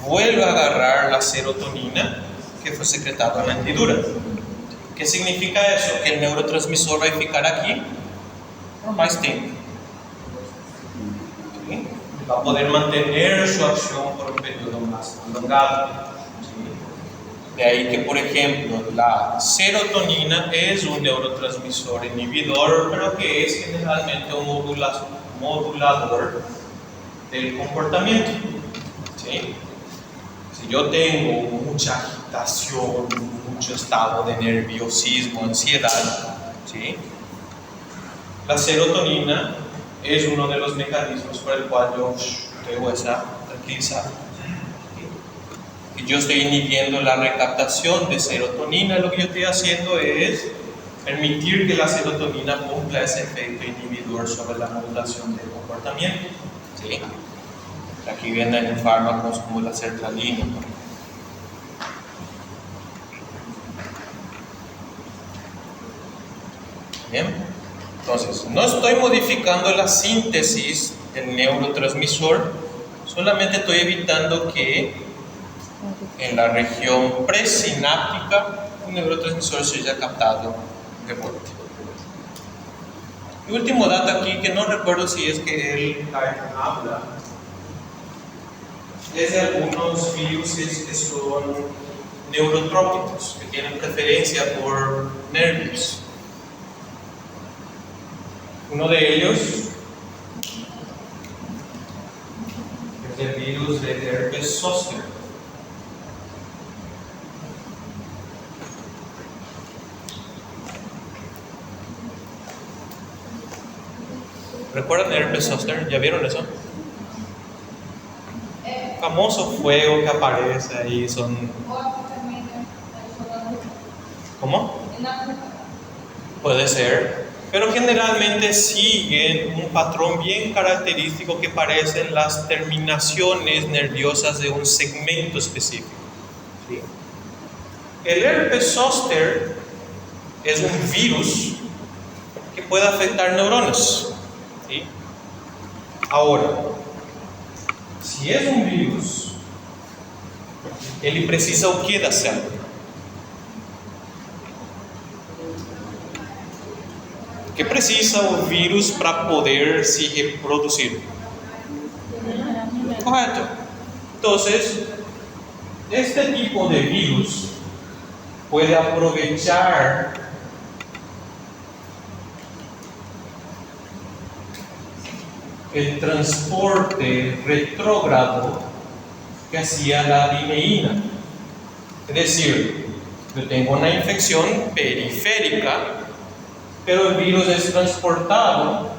vuelva a agarrar la serotonina que fue secretada en la hendidura. ¿Qué significa eso? Que el neurotransmisor va a ficar aquí por más tiempo, ¿sí? Va a poder mantener su acción por un periodo más prolongado, ¿sí? De ahí que, por ejemplo, la serotonina es un neurotransmisor inhibidor, pero que es generalmente un modulador del comportamiento, ¿sí? Si yo tengo mucha agitación, mucho estado de nerviosismo, ansiedad, ¿sí? La serotonina es uno de los mecanismos por el cual yo debo estar tranquilizado. Y yo estoy inhibiendo la recaptación de serotonina. Lo que yo estoy haciendo es permitir que la serotonina cumpla ese efecto inhibidor sobre la modulación del comportamiento. ¿Sí? Aquí vienen fármacos como la sertralina. Bien, entonces no estoy modificando la síntesis del neurotransmisor, solamente estoy evitando que en la región presináptica un neurotransmisor se haya captado de vuelta. El último dato aquí, que no recuerdo si es que él habla, es de algunos virus que son neurotrópicos, que tienen preferencia por nervios. Uno de ellos es el virus de herpes zóster. ¿Recuerdan herpes zóster? ¿Ya vieron eso? Famoso fuego que aparece ahí, son... ¿Cómo? Puede ser, pero generalmente siguen un patrón bien característico que parecen las terminaciones nerviosas de un segmento específico. ¿Sí? El herpes zóster es un virus que puede afectar neuronas. ¿Sí? Ahora, si es un virus, ele precisa o que da célula? O que precisa o vírus para poder se reproduzir? Correto. Entonces, este tipo de virus puede aprovechar el transporte retrógrado que hacía la adineína. Es decir, yo tengo una infección periférica, pero el virus es transportado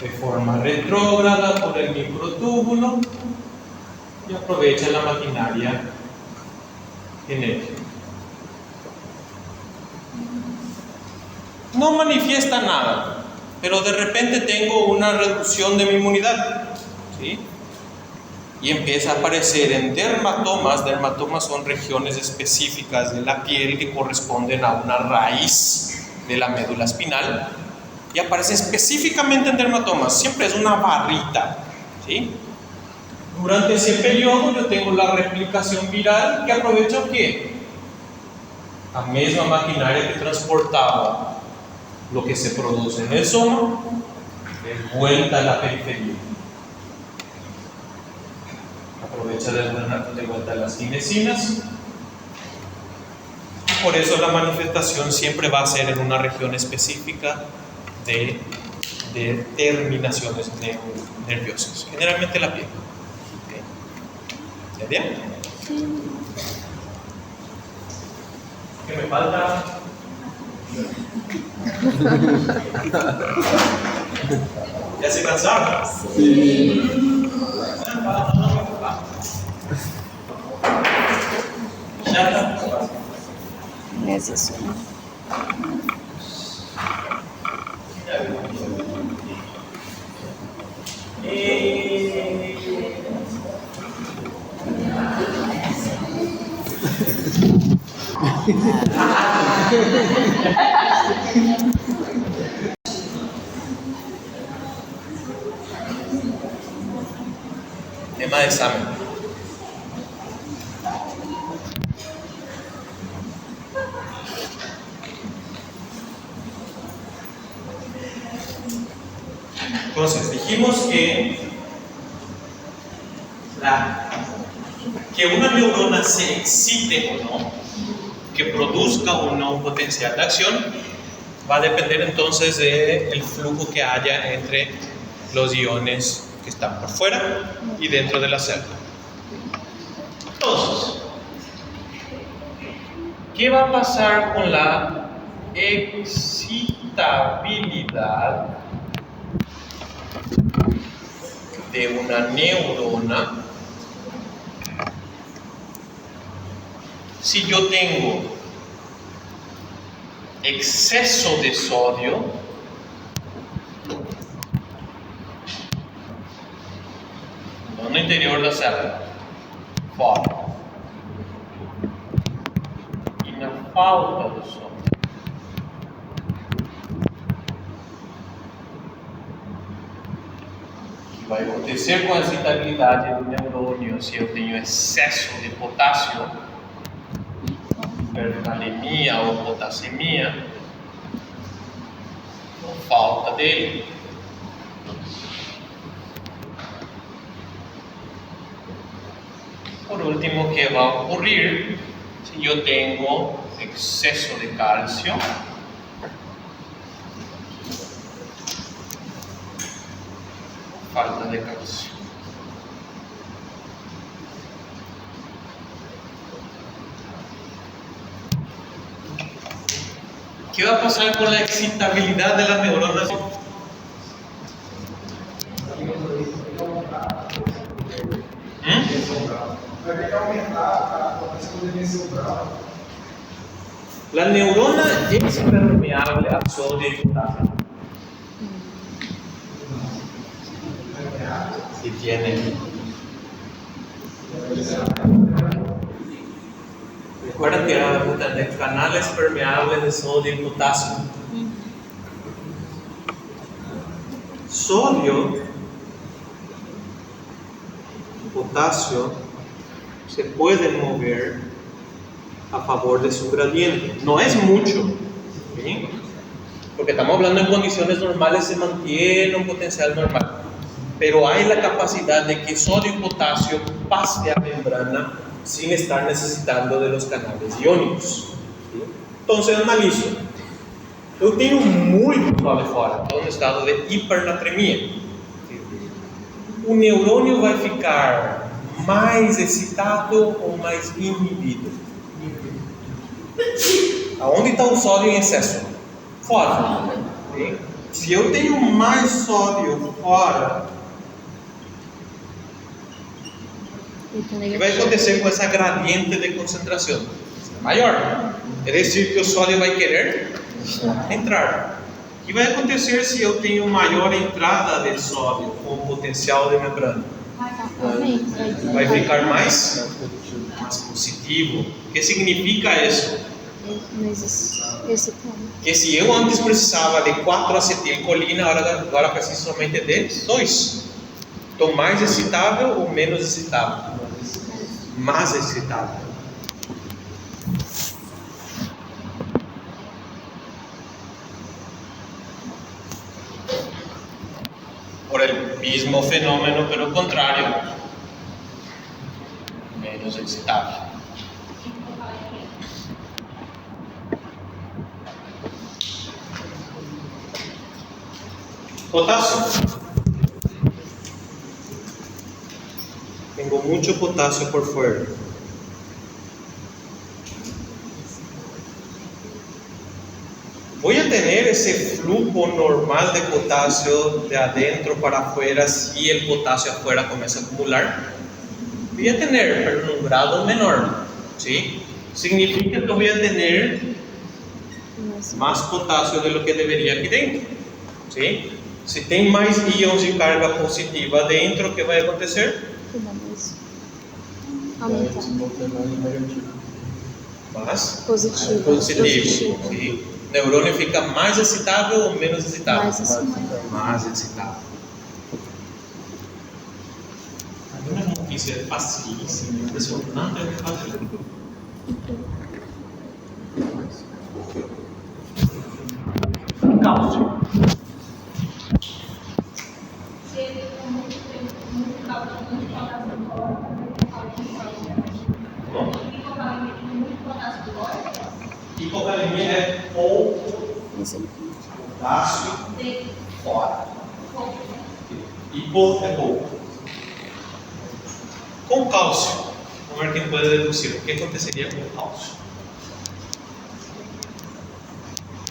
de forma retrógrada por el microtúbulo y aprovecha la maquinaria genética. No manifiesta nada, pero de repente tengo una reducción de mi inmunidad, ¿sí? Y empieza a aparecer en dermatomas. Dermatomas son regiones específicas de la piel que corresponden a una raíz de la médula espinal, y aparece específicamente en dermatomas. Siempre es una barrita, ¿sí? Durante ese periodo yo tengo la replicación viral que aprovecha ¿qué? La misma maquinaria que transportaba lo que se produce en el soma de vuelta a la periferia. Aprovecha de vuelta las cinesinas. Por eso la manifestación siempre va a ser en una región específica de terminaciones nerviosas, generalmente la piel. ¿Ya bien? Sí. ¿Qué me falta? ¿Ya se cansaron? Sí. Ya está. Es eso, ¿no? Tema de examen. Entonces, dijimos que una neurona se excite o no, que produzca o no un potencial de acción, va a depender entonces del flujo que haya entre los iones que están por fuera y dentro de la célula. ¿Qué va a pasar con la excitabilidad de una neurona si yo tengo exceso de sodio no interior da célula, fora, e na falta do sódio? O que vai acontecer com a excitabilidade do neurônio se eu tenho excesso de potássio, hipercalemia ou potassemia, ou falta dele? Por último, ¿qué va a ocurrir si yo tengo exceso de calcio? Falta de calcio. ¿Qué va a pasar con la excitabilidad de las neuronas? Vai ter que aumentar a potência do dimensão cerebral. La neurona es permeable a sodio y potasio. Si tiene. Recuerda que hablan de canales permeables de sodio y potasio. Sodio, potasio se pueden mover a favor de su gradiente. No es mucho, ¿sí? Porque estamos hablando en condiciones normales, se mantiene un potencial normal. Pero hay la capacidad de que sodio y potasio pase a membrana sin estar necesitando de los canales iónicos, ¿sí? Entonces analizo. Eu tenho muito lá fora, estou no estado de hipernatremia. O neurônio vai ficar mais excitado ou mais inibido? Aonde está o sódio em excesso? Fora. Sim? Se eu tenho mais sódio fora, o que vai acontecer com essa gradiente de concentração? Maior. É decir, que o sódio vai querer entrar. O que vai acontecer se eu tenho maior entrada de sódio com potencial de membrana? Vai ficar mais positivo. O que significa isso? Que se eu antes precisava de 4 acetilcolina, agora preciso somente de 2. Estou mais excitável ou menos excitável? Mais excitável. Por el mismo fenómeno, pero contrario, menos excitable. Potasio. Tengo mucho potasio por fuera. Voy a tener ese flujo normal de potasio de adentro para afuera si el potasio afuera comienza a acumular. Voy a tener, pero en un grado menor, ¿sí? Significa que voy a tener más potasio de lo que debería aquí dentro, ¿sí? Si tem mais íons de carga positiva dentro, o que vai acontecer? Mais positivo. Sim. O neurônio fica mais excitável ou menos excitável? Mais excitável. A minha notícia é facilíssima, impressionante de fazer. Cálcio. Hipocalemia é pouco potássio fora. Hipo é pouco. Com cálcio, vamos ver quem pode deduzir. O que aconteceria com o cálcio?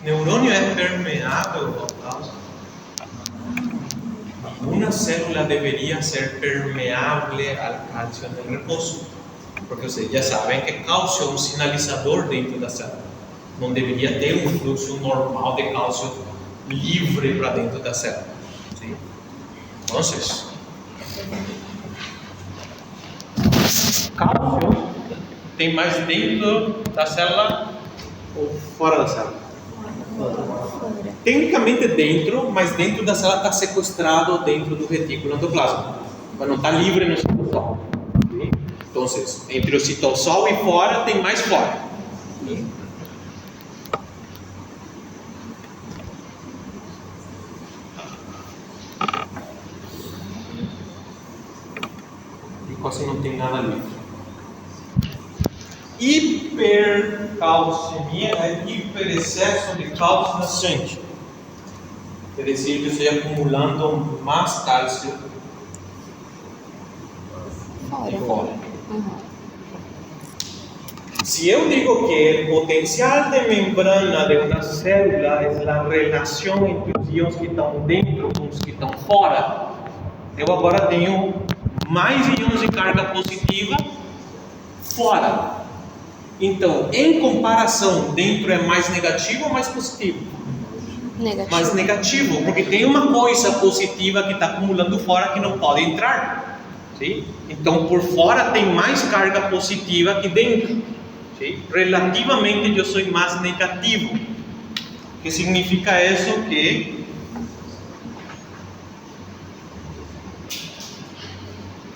neurônio é permeável ao cálcio? Una célula debería ser permeable al calcio en el reposo, porque ustedes ya saben que cálcio es un sinalizador dentro da célula. Não deveria ter um fluxo normal de cálcio livre para dentro da célula. ¿Sí? Entonces, cálcio tem mais dentro da célula ou fora da célula? Tecnicamente dentro, mas dentro da célula está sequestrado dentro do retículo endoplasma, mas não está livre no citosol. ¿Sí? Então, entre o citosol e fora tem mais fora. ¿Sí? E quase não tem nada livre. Hipercalcemia é hiperexcesso de cálcio na sangue. Quer dizer que eu estou acumulando mais cálcio fora. Se eu digo que o potencial de membrana de uma célula é a relação entre os íons que estão dentro com os que estão fora, eu agora tenho mais íons de carga positiva fora. Então, em comparação, dentro é mais negativo ou mais positivo? Negativo. Mais negativo, porque tem uma coisa positiva que está acumulando fora que não pode entrar. ¿Sí? Então, por fora tem mais carga positiva que dentro. ¿Sí? Relativamente, eu sou mais negativo. O que significa isso? Que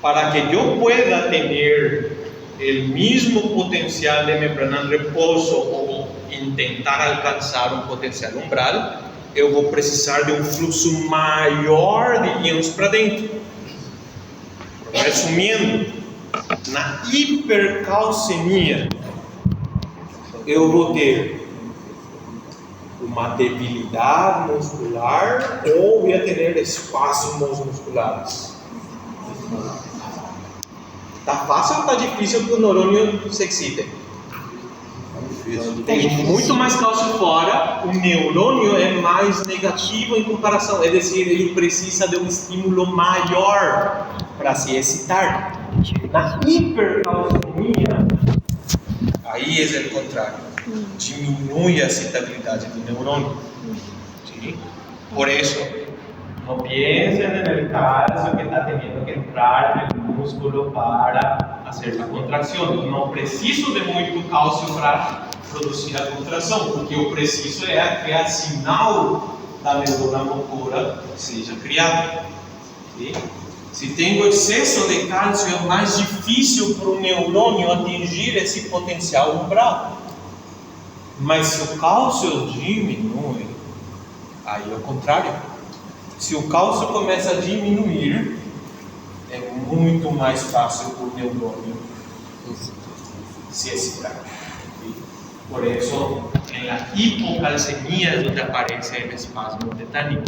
para que eu pueda ter el mismo potencial de membrana de reposo ou tentar alcançar um potencial umbral, eu vou precisar de um fluxo maior de íons para dentro. Resumindo, na hipercalcemia, eu vou ter uma debilidade muscular ou vou ter espasmos musculares. Tá fácil ou tá difícil que o neurônio se excite? Tem muito mais cálcio fora, o neurônio é mais negativo em comparação, é dizer, ele precisa de um estímulo maior para se excitar. Na hipercalcemia, aí é o contrário, diminui a excitabilidade do neurônio. ¿Sí? Por isso, no piensen en el calcio que está teniendo que entrar en el músculo para hacer la contracción. No preciso de muito cálcio para produzir a contração, porque eu preciso é que a sinal da neurona motora seja criada. ¿Sí? Se tenho excesso de cálcio, é mais difícil para o neurônio atingir esse potencial umbral. Mas se o cálcio diminui, aí é o contrário. Se o cálcio começa a diminuir, é muito mais fácil para o neurônio se excitar. Por isso, na hipocalcemia é onde aparece o espasmo tetânico.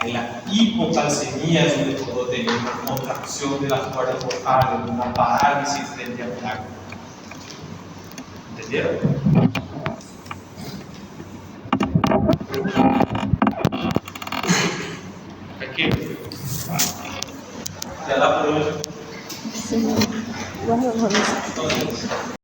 Na hipocalcemia é onde pode ter uma contracção das cordas vocais, uma parálise frente ao ataque. Entenderam? Aqui. Até lá por hoje. Sim. Vamos.